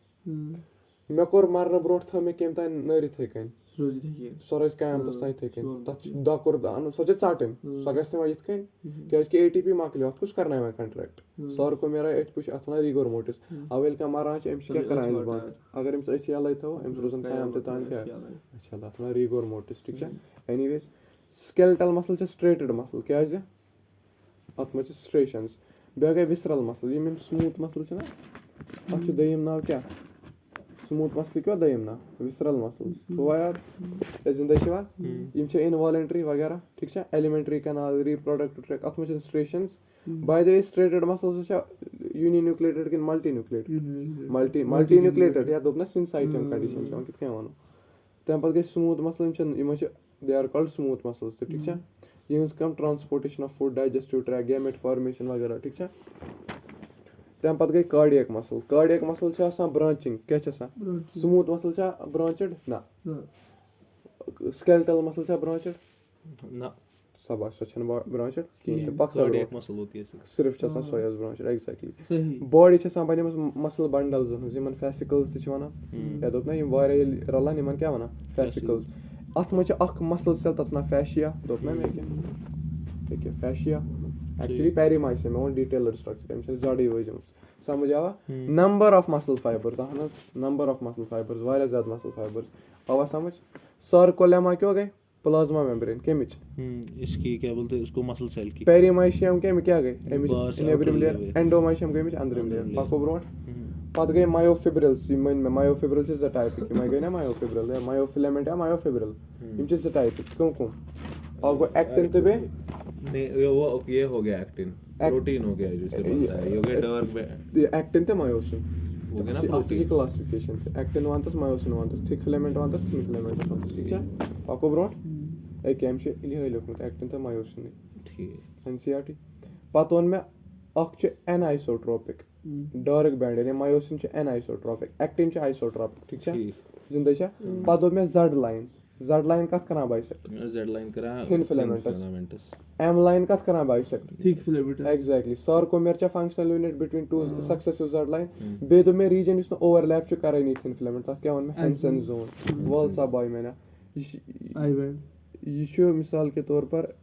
मे कोर मारन ब्रोट था मे केम ता नरित हेकन सोरस काम तस ता हेकन तत द कोर दान सोचे चाटन सगस्त में यत कन क्या कि एटीपी मकलिया कुछ करना है कॉन्ट्रैक्ट सर को मेरा एच पुश अथना रिगोर मोर्टिस अवेल का मारा छ एमस क्या कराय बात अगर एमस एच यालै थो एमस रोजन काम त तान क्या अच्छा अथना रिगोर मोर्टिस ठीक छ एनीवेज स्केलेटल मसल छ स्ट्रेटेड मसल क्या जे अथमा छ स्ट्रेशंस बेगे विसरल मसल ये स्मूथ मसल छ ना अच्छ दयम नाव क्या स्मूथ मसल क्या दयम ना विसरल मसल तो यार जिंदा छवा यम छ इनवॉलंटरी वगैरह ठीक छ एलिमेंटरी कैनाल रिप्रोडक्टिव ट्रैक अथमा छ striations by the way striated muscles छ यूनिन्यूक्लिएटेड कि मल्टी न्यूक्लिएटेड या दोपना सिनसाइटम कंडीशन छ कित क्या वनो तम पत गई स्मूथ मसल यम छ they are called smooth muscles ठीक छ यूज कम transportation of food digestive tract gamete formation वगैरह ठीक छ तम पत गई कार्डियक मसल छ आसान ब्रांचिंग क्या छ आसान स्मूथ मसल छ ब्रांचेड ना स्केलेटल मसल छ ब्रांचेड ना सब छन ब्रांचेड कि पक्स कार्डियक मसल होती है सिर्फ छ आसान सोयस ब्रांचेड एग्जैक्टली बॉडी छ आसान बने मसल बंडल्स जिमन फेसिकल्स छ वना या दोपना यम वारे रला निमन क्या वना फेसिकल्स अथ में अख मसल सेल तथ ना फैशिया दोपना में क्या फैशिया एक्चुअली पेरिमाइसियम में डिटेल्ड स्ट्रक्चर एम जड़ी वजम समझ आवा number of muscle fibres number of muscle fibres वारिया ज्यादा मसल फाइबर्स आवा समझ सर्कोलेमा क्यों गए प्लाज्मा मेम्ब्रेन केमिच इसकी क्या बोलते हैं उसको मसल सेल की पेरिमाइसियम के में क्या गए इनेब्रिम लेयर एंडोमाइसियम के में अंदरिम लेयर पाको ब्रोट पत गए मायोफिब्रिल्स में मायोफिब्रिल इज अ टाइप की मैं गए ना मायोफिब्रिल या मायोफिलामेंट या myofibril in is a type कौन और वो एक्टिन तबे नहीं वो ये हो गया एक्टिन प्रोटीन हो गया जिससे बनता है ये हो गया डार्क एक्टिन ते मायोसिन हो गया ना प्रोटीन की क्लासिफिकेशन थे एक्टिन वांतस मायोसिन वांतस थिक फिलामेंट वांतस थिन फिलामेंट वांतस ठीक है पाको ब्रोट एक केम से इली हेलो को एक्टिन ते मायोसिन ठीक एनसीईआरटी पातोन में अख छ एनाइसोट्रोपिक डार्क बैंड यानी मायोसिन छ एनाइसोट्रोपिक एक्टिन छ आइसोट्रोपिक ठीक है जिंदा छ पादो में जेड लाइन कथ करा बाइसेक्ट जेड लाइन करा थिन फिलामेंटस एम लाइन कथ करा बाइसेक्ट थिक फिलामेंटस एग्जैक्टली सर को मेरचा functional unit between two successive Z line बेदो में रीजन इस ओवरलैप छ करे नी थिन फिलामेंट तथ क्या वन में हैंसन जोन वॉल सा बाय मैंने आई बैंड ये शो मिसाल के तौर पर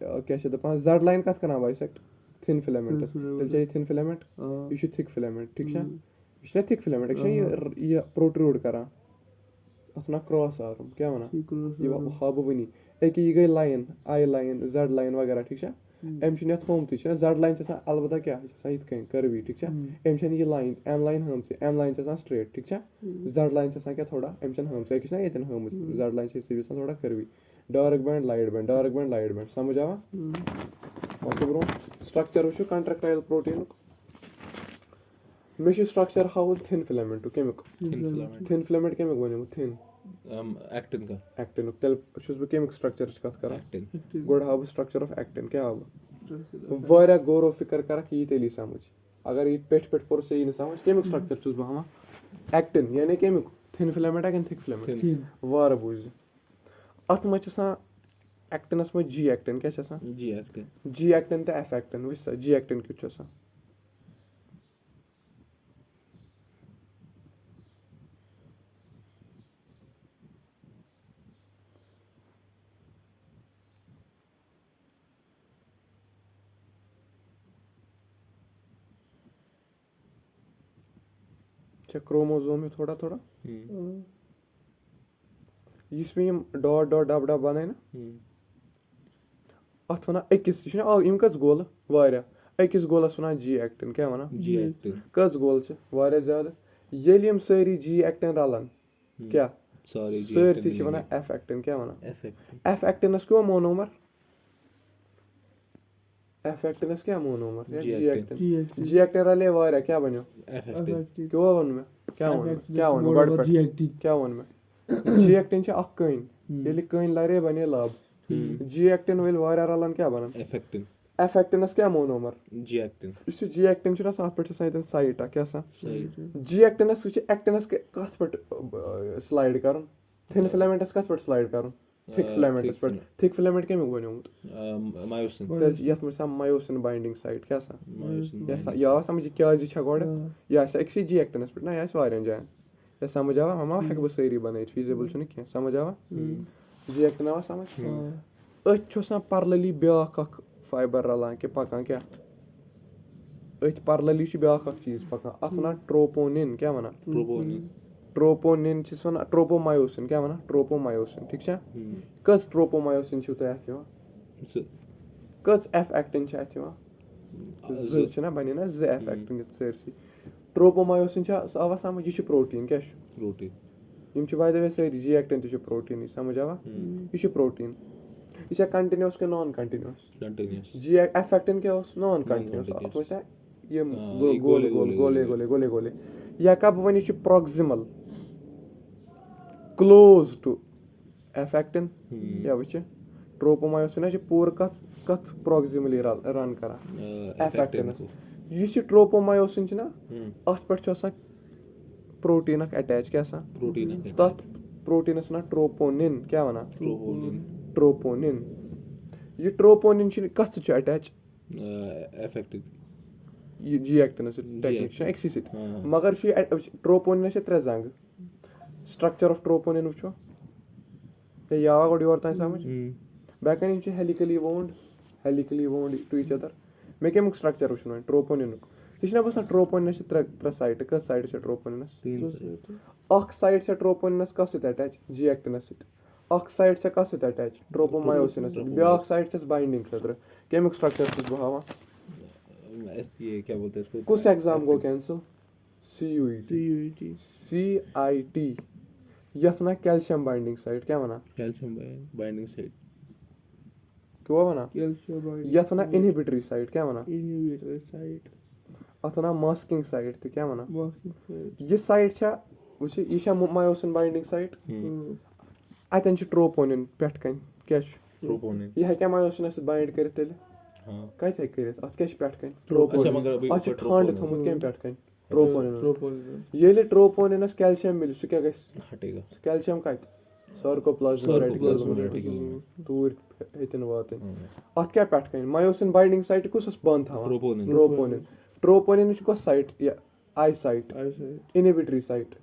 क्या छ दपा जेड लाइन कथ करा बाइसेक्ट थिन फिलामेंटस तेल चाहिए थिन फिलामेंट ये थिक फिलामेंट ठीक है ये थिक फिलामेंट ये प्रोट्रूड करा अपना क्रॉस आर्म क्या होना ये हाब बनी एक ये गई लाइन आई लाइन जेड लाइन वगैरह ठीक है एम छ थोम ती छ जेड लाइन छ अलबत्ता क्या छ इत कन कर्वी ठीक है एम छ ये लाइन एम लाइन हम से एम लाइन छ स्ट्रेट ठीक है जेड लाइन छ क्या थोड़ा एम छ हम से किछ ना यतन हम जेड लाइन छ से थोड़ा curvy dark band light band समझ आवा ओके ब्रो स्ट्रक्चर वशो कॉन्ट्रैक्टाइल प्रोटीन मेश स्ट्रक्चर हाउ थिन फिलामेंट केमिक थिन फिलामेंट केमिक बने थिन एक्टिन तेल छुस बे केमिक स्ट्रक्चर कथ करा actin good how structure of actin क्या हाउ वारा गौर फिकर करा कि तेली समझ अगर ये पेट पोर से ही समझ केमिक स्ट्रक्चर चुस बह हमा एक्टिन यानी केमिक थिन फिलामेंट या थिक फिलामेंट वार बुझ अत मच एक्टिनस में जी एक्टिन क्या जी एक्टिन तो एफ एक्टिन विस जी एक्टिन क्यों क्रोमोसोम थोड़ा थोड़ा इसमें यम डॉट डॉट डब डब बने ना अत वन अकिस यम कस गोल अकिस गोलस वन जी एक्टिन क्या वन जी एक्टिन कस गोल वारिया ज्यादा येल यम सारी जी एक्टिन रलन क्या सारी वन एफ एक्टिन क्या वन एफ एक्टिनस क्यों मोनोमर एफ एक्टिनस क्या मोनोमर जी एक्टिन रले वारिया क्या बनो क्यों वन में क्या वन गड पे क्या वन में जी एक्टिन छ अख कइन येल कइन लरे बने लब जी एक्टिन वेल वारिया रलन क्या बनन एफ एक्टिनस क्या मोनोमर जी एक्टिन इस जी एक्टिन छ साथ पे साइट क्या सा जी एक्टिनस छ एक्टिनस के कथ पे स्लाइड करन थिन फिलामेंटस कथ पे स्लाइड करन थिक फिलामेंटस पे थिक फिलामेंट केमिक बन्योमुत मायोसिन यथ में सा मायोसिन बाइंडिंग साइट क्या सा या समझ क्या जी छ गोड या सा एक्सी जी एक्टिनस पे ना या वारिया जान या समझ आवा हम हेक बह सारी बनाई फीजिबल छ न समझ आवा जी एक्टिन आवा समझ अथ छ पैरेलली ब्याख अख फाइबर रलान के पकान क्या अथ पैरेलली छ ब्याख अख चीज पकान अथ वन ट्रोपोनिन क्या वन ट्रोपोनिन छिस वन ट्रोपोमायोसिन क्या वन ट्रोपोमायोसिन ठीक छ कस ट्रोपोमायोसिन छ तो अथ यवा कस एफ एक्टिन छ अथ यवा ज छ ना बने ना ज एफ एक्टिन सरसी ट्रोपोमायोसिन छ आवा समझ ये प्रोटीन क्या प्रोटीन यम छ बाय द वे सारी जी एक्टिन तो प्रोटीन समझ आवा ये प्रोटीन ये कंटिन्यूअस के नॉन कंटिन्यूअस जी एफ एक्टिन क्या नॉन कंटिन्यूअस ये गोले गोले गोले गोले गोले या कब वन ये proximal close to F actin या वच ट्रोपोमायोसिन पूर कथ प्रोक्सिमली रन करा एफ एक्टिनस यह ट्रोपोमायोसिन ना अत पे प्रोटीन अटैच क्या तथ प्रोटीनस वन ट्रोपोनिन क्या वन ट्रोपोनिन ये ट्रोपोनिन कथ अटैच एफ एक्टिन ये जी एक्टिनस टेक्निक एक्सी सत मगर ट्रोपोनिन त्रे जंग स्ट्रक्चर ऑफ ट्रोपोनिन वो या गोड योर तान समझ बैकन helically wound to each other मे केमुक स्ट्रक्चर वो ट्रोपोनिन यह बस ट्रोपोनिन त्रे साइट कस साइट ट्रोपोनिनस अख साइट ट्रोपोनिनस कस सत अटैच जी एक्टिनस अख साइट कस सत अटैच ट्रोपोमायोसिनस ब्याक साइट बाइंडिंग खतर केमिक स्ट्रक्चर बह हावा ये क्या बोलते हैं इसको कुछ एग्जाम गो कैंसिल CUET यथ ना कैल्शियम बाइंडिंग साइट क्या वना कैल्शियम बाइंडिंग साइट क्यों वना यथ ना इनहिबिटरी साइट क्या वना अथ ना मास्किंग साइट तो क्या वना ये साइट छा वुछ ये मायोसिन बाइंडिंग साइट अतन ट्रोपोनिन पेट कन क्या ट्रोपोनिन यह हेक्या मायोसिनस बाइंड कर तेल कत हे कर अत क्या पेट कन ट्रोपोनिन अत ठंड थमुत केम पेट कन ट्रोपोनिन ये ट्रोपोनिनस कैल्शियम मिल सह क्या हटेगा कैल्शियम कत सार्कोप्लाज्मिक रेटिकुलम दूर हेतन वातन अत क्या पेट कन मायोसिन बाइंडिंग साइट कुस बंद था ट्रोपोनिन को साइट या आई साइट इनहिबिटरी साइट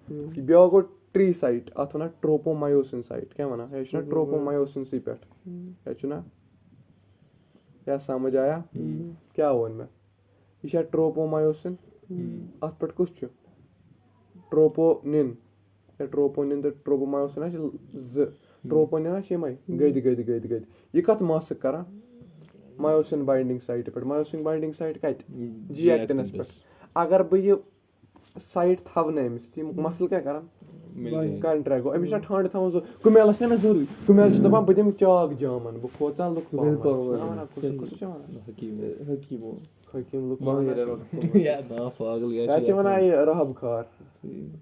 ब्या गो ट्री साइट अत वन ट्रोपोमायोसिन साइट क्या वन है ट्रोपोमायोसिन सी पे है क्या समझ आया क्या वन मैं यह ट्रोपोमायोसिन अत पे कुछ ट्रोपोनिन ट्रोपोनिन तो ट्रोपोमायोसिन ट्रोपोनिन यम गद यह कत मास कर मायोसिन बाइंडिंग साइट पे मायोसिन बाइंडिंग साइट कत जी एक्टिनस पे अगर बह यह साइट थवन अमिस मसल क्या कर कंट्रैक्ट गो अमिस ठंड थवन कुमेलस ना जरूरी कुमेल दपान बह दिम चाक जामन बह खोचा लुक हकीम लुक वन रहब खार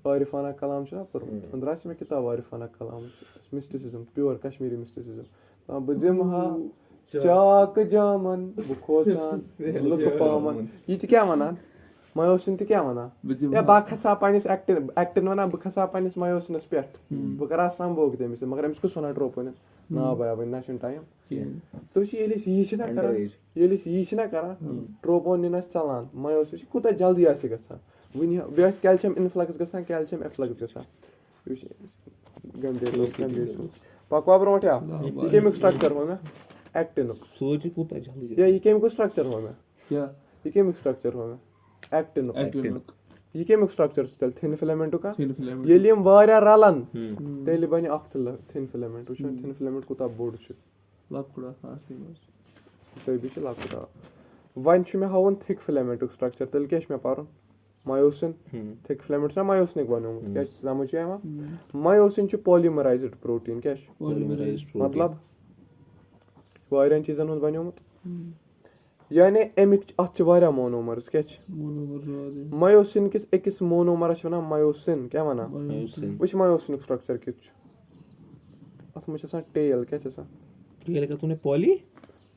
आरिफाना कलाम अंदर मे किताब आरिफाना कलाम मिस्टिसिज्म प्योर कश्मीरी मिस्टिसिज्म बह दिम हा चाक जामन बह खोचान लुक पामन यह क्या वन मायोसिन तہِ क्या वना या बा खसा पन्निस एक्टिन वना बह खसा पन्निस मायोसिनस पेठ बह करा संभोग तमिस मगर अमिस कुछ वना ड्रोपन ना भया वना ना टाइम सो ये यी छना करा ये यी छना करा ट्रोपोनिन चलान मायोसिन कुता जल्दी आसे गसा वनी बे कैल्शियम इनफ्लक्स गसा कैल्शियम एफ्लक्स गसा गंदे पकवा ब्रोट या ये केमिक स्ट्रक्चर हो मैं एक्टिन सोच कुता जल्दी या ये केमिक स्ट्रक्चर हो मैं क्या ये केमिक स्ट्रक्चर हो मैं एक्टिन ये केमिक स्ट्रक्चर तेल थिन फिलामेंट का ये लियम वारिया रलन तेल बने अख थिन फिलामेंट वुचो थिन फिलामेंट कुता बोर्ड छ लकुड़ा खासी मस सही भी छ लकुड़ा वन छ में हावन थिक फिलामेंट स्ट्रक्चर तेल क्या छ में पारो मायोसिन थिक फिलामेंट ना मायोसिन बनो क्या समझ आया मायोसिन छ पॉलीमराइज्ड प्रोटीन क्या मतलब वारिया चीजन हुन बन्योमुत यानी अमिक अथ वारिया मोनोमर्स क्या मायोसिन किस एकस मोनोमरस वना मायोसिन क्या वना वच मायोसिन स्ट्रक्चर कित अथ में छ टेल क्या छ टेल का तूने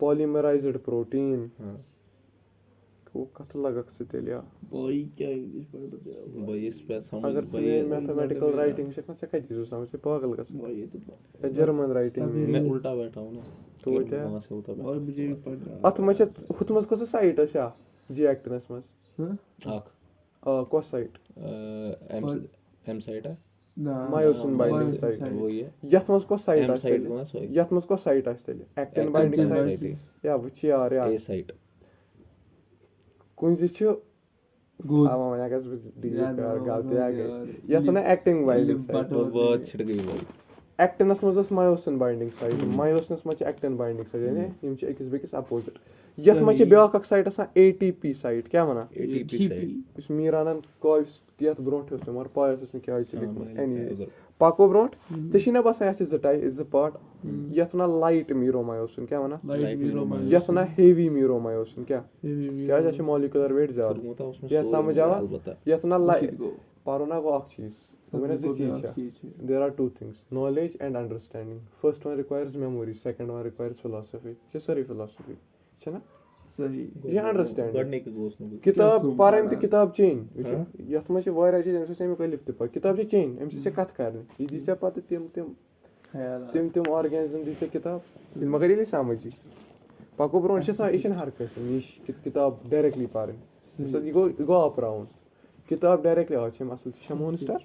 पॉलीमराइज्ड प्रोटीन वो कथ लगक से तेलिया भाई क्या इंग्लिश पढ़ बता भाई इस पे समझ अगर से मैथमेटिकल राइटिंग से कौन से का चीज समझ से पागल का भाई ये तो जर्मन राइटिंग मैं उल्टा बैठा हूं ना तो क्या वहां से होता और मुझे भी पढ़ रहा अथ में हुतमस को साइट अच्छा जी एक्टिनस मस आख को साइट एम साइट है ना मायोसिन बाइंडिंग साइट वो ये यथ मस को साइट एम साइट आस्ते ना सो यथ मस को साइट आस्ते एक्टिन बाइंडिंग साइट या वच यार ए साइट कुन छ गुड अब मैं क्या डीजे प्यार गलती आ गई यथ ना एक्टिंग बाइंडिंग साइट बहुत छिड़ गई भाई एक्टिनस मस मायोसिन बाइंडिंग साइट मायोसिनस मस एक्टिन बाइंडिंग साइट यानी यम छ एकस बेकिस अपोजिट यथ मस ब्याक अक साइट आसा एटीपी साइट क्या वना एटीपी साइट इस मीरानन कोइस यथ ब्रोट होस मगर पायस न क्या छ लिखमत एनी पाको ब्रोट तशिना बस या छ जटाई इज द पार्ट यथ ना लाइट मीरोमायोसिन क्या वना लाइट मीरोमायोसिन यथ ना हेवी मीरोमायोसिन क्या छ मॉलिक्यूलर वेट ज्यादा या समझ आवा यथ ना लाइट पारो ना को अक चीज मैंने जी चीज there are two things knowledge and understanding first one requires memory second one requires philosophy छ सारी फिलॉसफी छ ना सही ये अंडरस्टैंड गड़ने के दोस्त ने किताब पारन त किताब चेन यथ म छ वारिया चीज एम से कलिफ त किताब छ चेन एम से कथ करने ये दी से पत तिम ऑर्गेनिज्म दी से किताब मगर ये समझी पको ब्रोन छ सा इशन हर कस निश किताब डायरेक्टली पारन so you go up round किताब डायरेक्टली आ छ असल छ मॉन्स्टर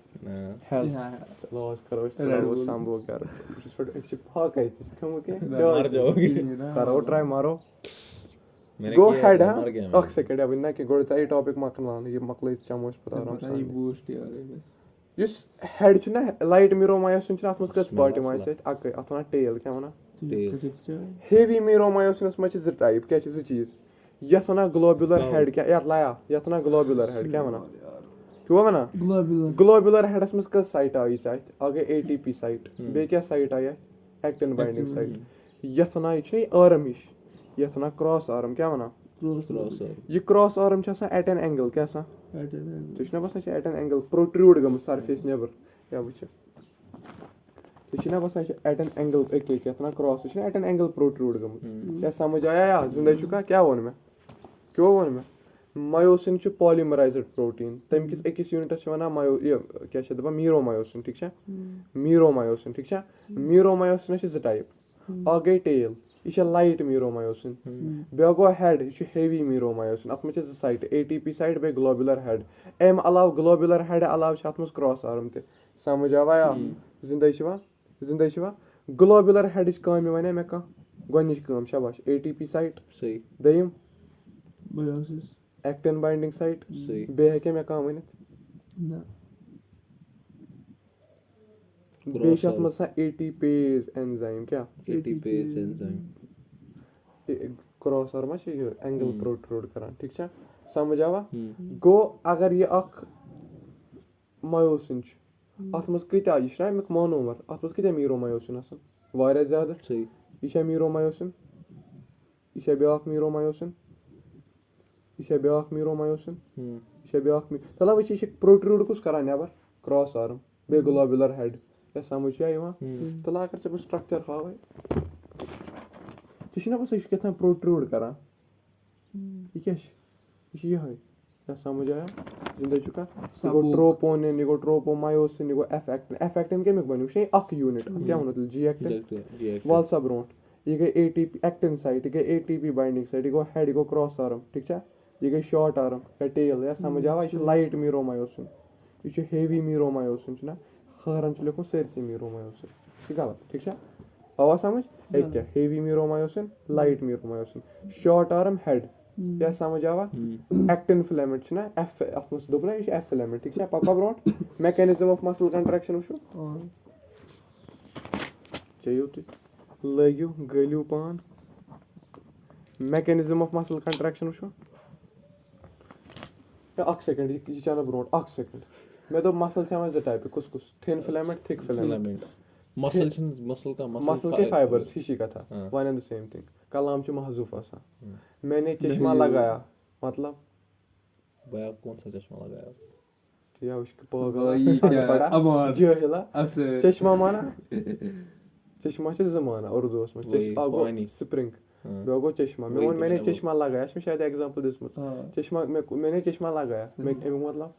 हेल्थ लॉस करो संभव कर छ फाक है कम के मर जाओगे करो ट्राई मारो गो हेड अक सेकंड अब ना कि गोड ये टॉपिक मकन ये मकले चमोस पता आराम से बूस्ट यार यस हेड छ ना लाइट मीरोमायोसिन छ अथमस कस पार्टी माय से अक अथना टेल क्या वना हेवी मीरोमायोसिन मच ज टाइप क्या छ चीज यथना ग्लोबुलर हेड क्या यात लाया यथना ग्लोबुलर हेड क्या वना क्यों वना ग्लोबुलर हेडस में कस साइट आई साइट आगे एटीपी साइट बे क्या site I actin binding site यथना ये आर्म हिश यथना क्रॉस आर्म क्या वना ये क्रॉस आर्म छ एट एन एंगल क्या सा तुझना बस एट एन एंगल प्रोट्रूड गम सरफेस नेबर क्या वच तुझना बस एट एन एंगल एक यथना क्रॉस छ एट एन एंगल प्रोट्रूड गम क्या समझ आया या जिंदा चुका क्या वन में क्यों वन में मायोसिन छ पॉलीमराइज्ड प्रोटीन तम किस एकस यूनिट छ वना मायो ये क्या छ दबा मीरोमायोसिन ठीक छ मीरोमायोसिन ठीक छ मीरोमायोसिन छ ज टाइप आगे टेल ये लाइट मीरोमायोसिन बे गो हेड ये हेवी मीरोमायोसिन अत में साइट एटीपी साइट बे ग्लोबुलर हेड एम अलाव ग्लोबुलर हेड अलाव अत में क्रॉस आर्म ते समझ आवा या जिंदा छवा ग्लोबुलर हेड काम वने मे का गोनिश काम शाबाश एटीपी साइट सही दयम मायोसिस एक्टिन बाइंडिंग साइट सही बे है मे काम वने ना बेशक मसा एटीपेज एंजाइम क्या एटीपेज एंजाइम क्रॉस आर्म छ एंगल प्रोट्रूड करन ठीक छ समझ आवा गो अगर ये अख मायोसिन अथ मस किता ये छ मिक मोनोमर अथ मस किता मीरोमायोसिन असन वारिया ज्यादा सही ये मीरोमायोसिन ये ब्याक मीरोमायोसिन ये ब्याक मीरोमायोसिन ये ब्याक तला वच ये प्रोट्रूड कुछ करन नेबर क्रॉस आर्म बे ग्लोबुलर हेड क्या समझ आया तला अगर से स्ट्रक्चर हावे तुझना बस ये कितना प्रोट्रूड करा ये क्या ये है क्या समझ आया जिंदा चुका ये गो सबूक। ट्रोपोनिन ये गो ट्रोपोमायोसिन ये गो एफ एक्टिन केमिक बन्यु शे अक यूनिट क्या वनो जी एक्टिन जी वाल सब ब्रोंट ये गई एटीपी एक्टिन साइट ये गई एटीपी बाइंडिंग साइट ये गो हेड ये गो क्रॉस आर्म ठीक है ये गई शॉर्ट आर्म या टेल या समझ आवा ये लाइट मीरोमायोसिन ये हेवी मीरोमायोसिन छ ना हरन छ लिखो सरसी मीरोमायोसिन ठीक है ठीक है आवा समझ एक क्या heavy meromyosin light meromyosin short arm head क्या समझ आवा एक्टिन फिलामेंट छ ना एफ अफमस दोपना ये एफ फिलामेंट ठीक है पापा ब्रोंट मैकेनिज्म ऑफ मसल कंट्रैक्शन वशो चाहिए तो लगियो गलियो पान मैकेनिज्म ऑफ मसल कंट्रैक्शन वशो अक सेकंड ये चलो ब्रोंट अक सेकंड मैं तो मसल से हमारे टाइप कुछ कुछ thin filament thick filament muscle का मसल के फाइबर्स हिशी का था one and the same thing कलाम च महजूफ आसान मैंने चश्मा लगाया मतलब भैया कौन सा चश्मा लगाया क्या उसके वही क्या अमर जहिला अफसर चश्मा माना चश्मा से जमाना उर्दू में वही, चश्मा गो पानी। स्प्रिंग हाँ। बेगो चश्मा वही तो मैंने मैंने चश्मा लगाया इसमें शायद एग्जांपल दिसमुत हाँ चश्मा मैंने चश्मा लगाया मैं मतलब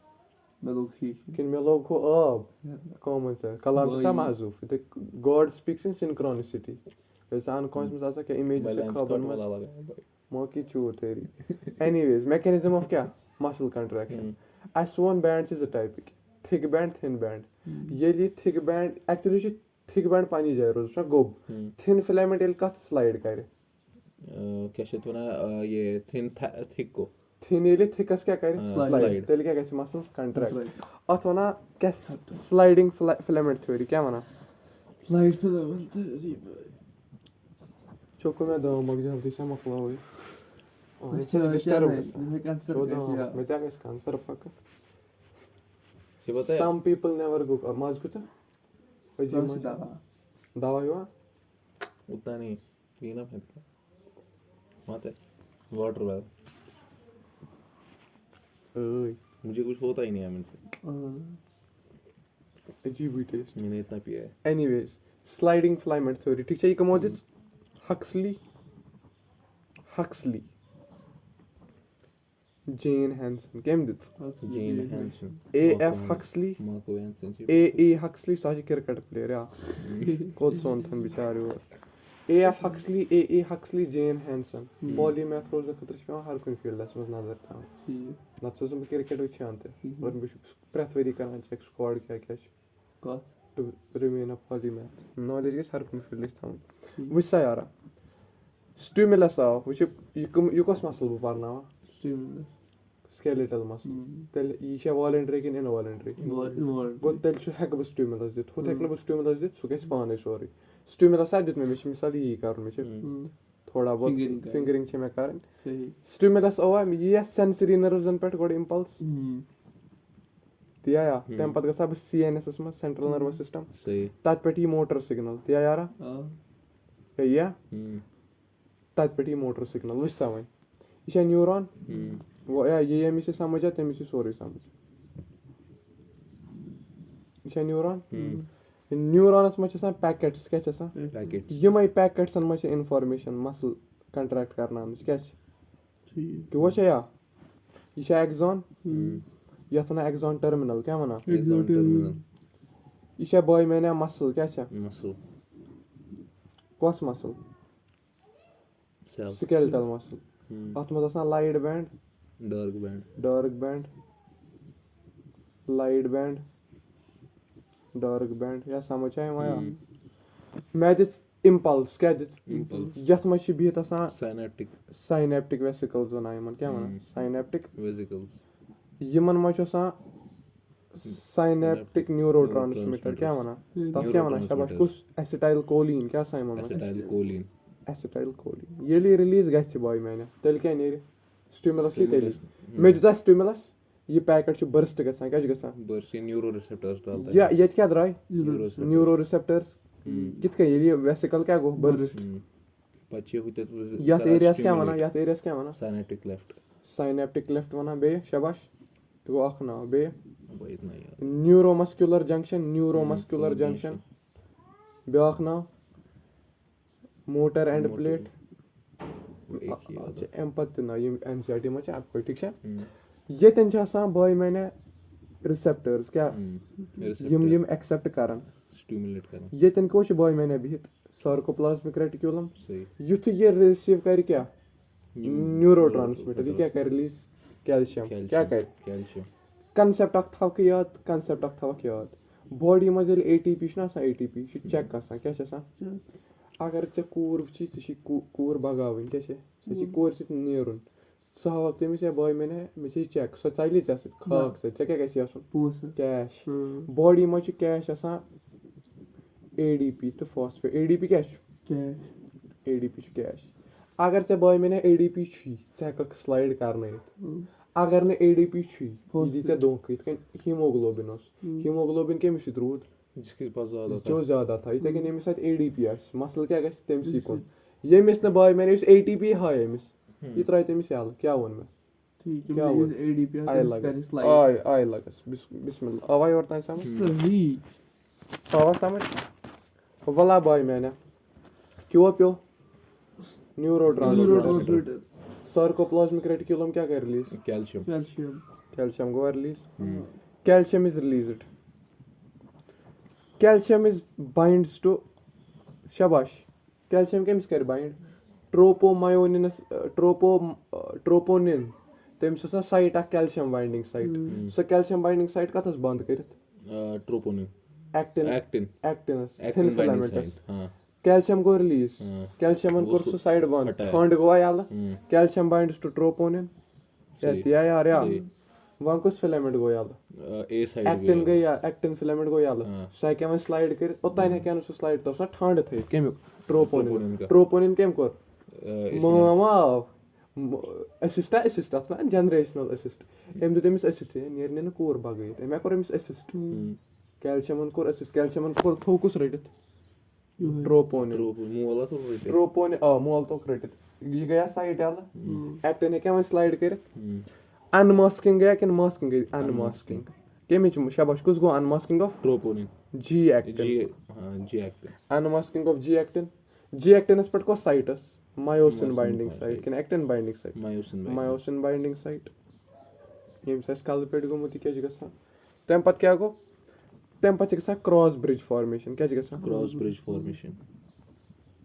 मैं लोग ठीक कि मैं लोग को अब कॉमन सेंस कलाम से महजूफ the God speaks in synchronicity वैसे अनकॉन्शियस में आसा क्या इमेज से बैलेंस खबर कट में वाला लगाया भाई मौकी चूर तेरी एनीवेज मैकेनिज्म ऑफ क्या muscle contraction S1 band is a type thick band thin band ये thick band actually thick band पानी जाए रोज गोब थिन फिलामेंट एल कथ स्लाइड करे क्या शत वना ये थिक को थिन एल थिकस क्या करे हाँ, स्लाइड slide. तेल क्या कैसे मसल कंट्रैक्ट अथ वना क्या स्लाइडिंग फिलामेंट थ्योरी क्या वना फ्लाइट पे लेवल चोको मैं दो मग जल्दी से मखलाओ अच्छा क्या है मैं कैंसर मैं क्या कैंसर पक्का से पता है some people never go माज कुछ दवा दवा हुआ उतना नहीं पीना फेंकता माते वाटर वेल ओए मुझे कुछ होता ही नहीं है इनसे अजीब ही टेस्ट मैंने इतना पिया है एनीवेज स्लाइडिंग फिलामेंट थ्योरी ठीक है ये कमोदिस हक्सली Jane Hansen केम this Jean Hanson A.F. Huxley मार्को हैंसन A.E. Huxley साजी क्रिकेट प्लेयर या कोच सोन थन बिचारे वो A.F. Huxley A.E. Huxley Jane Hansen polymath रोज खतर छ हर कुन फील्डस में नजर था ना तो हम क्रिकेट वचान ते और मैं प्रैथ वरी करना चेक स्क्वाड क्या क्या cos two remain a polymath knowledge के हर कुन फील्डस था विसा यारा स्टिमुलस आओ which you कस मसल पारना स्टिमुलस skeletal muscle tel ये वॉलंटरी कि इनवॉलंटरी गो tel हेक बस स्टिमुलस दित हो हेक बस स्टिमुलस दित सो गस पाने सॉरी स्टिमुलस दित में मिसाल ये कर में थोड़ा बहुत फिंगरिंग छ में कर सही स्टिमुलस ओवा ये सेंसरी नर्व्सन पे गो इंपल्स दिया या तम पद गसा बस CNS में सेंट्रल नर्वस सिस्टम सही तत पे मोटर सिग्नल दिया यारा या तत पे मोटर सिग्नल विसा वै ये न्यूरॉन वो या ये यमी से समझ आ तमी से सोरी समझ ये न्यूरॉन न्यूरॉनस में छ पैकेट्स क्या छ पैकेट यमय पैकेट्सन में इंफॉर्मेशन मसल कंट्रैक्ट करना क्या ठीक कि वो या ये एक्सॉन यथ ना एक्सॉन टर्मिनल क्या वना एक्सॉन टर्मिनल ये बॉय मैंने मसल क्या मसल कस मसल सेल स्केलेटल मसल अथ में आसान light band dark band light band dark band या समझ आए माया मैं दिस इंपल्स क्या दिस इंपल्स यथ में छ बिहत आसान साइनेप्टिक वेसिकल्स वन यमन क्या वना साइनेप्टिक वेसिकल्स यमन में छ आसान साइनेप्टिक न्यूरोट्रांसमीटर क्या वना तब क्या वना शाबाश कुछ एसिटाइल कोलिन क्या साइमन एसिटाइल कोलिन ये लिए रिलीज गछ बॉय मैंने तेल क्या नेर स्टिमुलस ही तेल मैं दिता स्टिमुलस ये पैकेट छ बर्स्ट गसा क्या गसा बर्स्ट न्यूरो रिसेप्टर्स डालता या ये क्या द्राय है न्यूरो रिसेप्टर्स कित का ये वेसिकल क्या गो बर्स्ट पछे हुते यात एरियास क्या वना साइनेप्टिक लेफ्ट वना बे शाबाश तो आखना बे वो इतना ही न्यूरोमस्कुलर जंक्शन ब्याख ना मोटर एंड प्लेट अच्छा एम्पथ ना ये एनसीईआरटी में छ आपको ठीक है येतन छ आसान बाय मैंने रिसेप्टर्स क्या यम एक्सेप्ट करन स्टिमुलेट करन येतन को छ बाय मैंने बिहित सार्कोप्लाज्मिक रेटिकुलम युथ ये रिसीव कर क्या न्यूरोट्रांसमीटर ये क्या कर रिलीज कैल्शियम क्या कर कैल्शियम कंसेप्ट अख थवक याद बॉडी मज एटीपी छ आसान एटीपी चेक आसान क्या छ आसान अगर चे कूर वची चे कूर बगावन क्या छ चे कूर सित नेरुन सो हवक तमिस या बाय मैंने मे चेक सो चली चे खाक से चे क्या गसी आसन कैश बॉडी मज कैश आसान एडीपी तो फॉस्फेट एडीपी क्या एडीपी कैश अगर चे बाय मैंने एडीपी छी से हक स्लाइड करन अगर ने एडीपी छी ये चे दोख इत हीमोग्लोबिन केमिस रूद जिसके पास ज्यादा था जो ज्यादा था इतने के नेमिस साथ एडीपी आस मसल क्या गस तमसी कोन येमिस न बाय मैंने एटीपी हाय एमिस ये त्राय तमिस याल क्या वन में ठीक क्या है वो? एडीपी आई लगस बिस्मिल्लाह आवाज और ता समझ सही आवाज समझ वला बाय मैंने क्यों पियो न्यूरोट्रांसमीटर सार्कोप्लाज्मिक रेटिकुलम क्या कर रिलीज कैल्शियम गो release calcium is released calcium is binds to शाबाश कैल्शियम केमिस कर बाइंड ट्रोपोनिन तमिस आसान site a calcium binding site so calcium binding site कतस बंद करित ट्रोपोनिन एक्टिन थिन फिलामेंटस कैल्शियम गो रिलीज कैल्शियम कोर सो साइड बंद खंड गो याल कैल्शियम बाइंड्स टू ट्रोपोनिन या यार या वन कुछ फिलामेंट गो याल ए साइड एक्टिन गई या एक्टिन फिलामेंट गो याल सो क्या स्लाइड कर ओतान हेकन सो स्लाइड तो ठंड थे केमिक ट्रोपोनिन केम कोर मामा असिस्ट अतना जनरेशनल असिस्ट एम तमिस असिस्ट नेरने न कोर बगैत एम कोर एमिस असिस्ट कैल्शियम कोर असिस्ट कैल्शियम कोर थोकुस रटित ट्रोपोनिन मोल तो रटित ये गया साइड याल एक्टिन हेकन स्लाइड कर अनमास्किंग गया कि मास्किंग गई अनमास्किंग केमिच शाबाश कुछ गो unmasking of troponin G actin unmasking of G actin पर को साइटस मायोसिन बाइंडिंग साइट कि actin binding site myosin binding site यम सस कल पेट गोमुत क्या गसा तम पत क्या गो तम पत गसा क्रॉस ब्रिज फॉर्मेशन क्या गसा क्रॉस ब्रिज फॉर्मेशन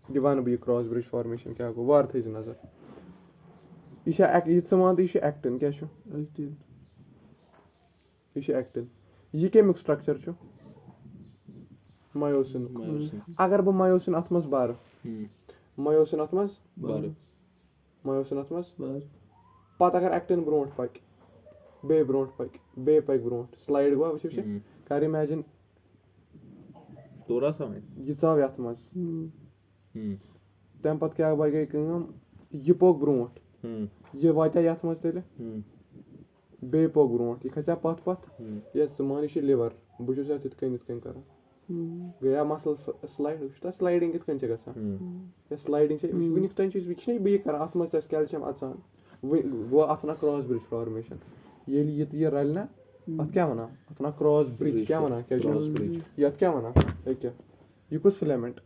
दिवान भी क्रॉस ब्रिज फॉर्मेशन क्या गो वार थे नजर ये समान ये एक्टिन क्या ये एक्टिन ये केमिक स्ट्रक्चर छ मायोसिन अगर बह मायोसिन अत मज बार मायोसिन अत मज पत अगर एक्टिन ब्रोट पक बे ब्रोट पक ब्रोट स्लाइड गो वच कर इमेजिन तोरा सा ये चाव यत मज तम पत क्या गई कम ये पोक ब्रोट ये वात्या यत मज तेल बे पोक ब्रोट ये खसा पत ये मान ये लिवर बहुत ये कर गया मसल स्लाइड स्लाइडिंग कितन गसान स्लाइडिंग वनिक तान बे कर अत मज कैल्शियम अचान गो अत ना क्रॉस ब्रिज फॉर्मेशन ये रल ना अत क्या वना अत ना क्रॉस ब्रिज क्या वना क्या क्या वना ये कुछ फिलामेंट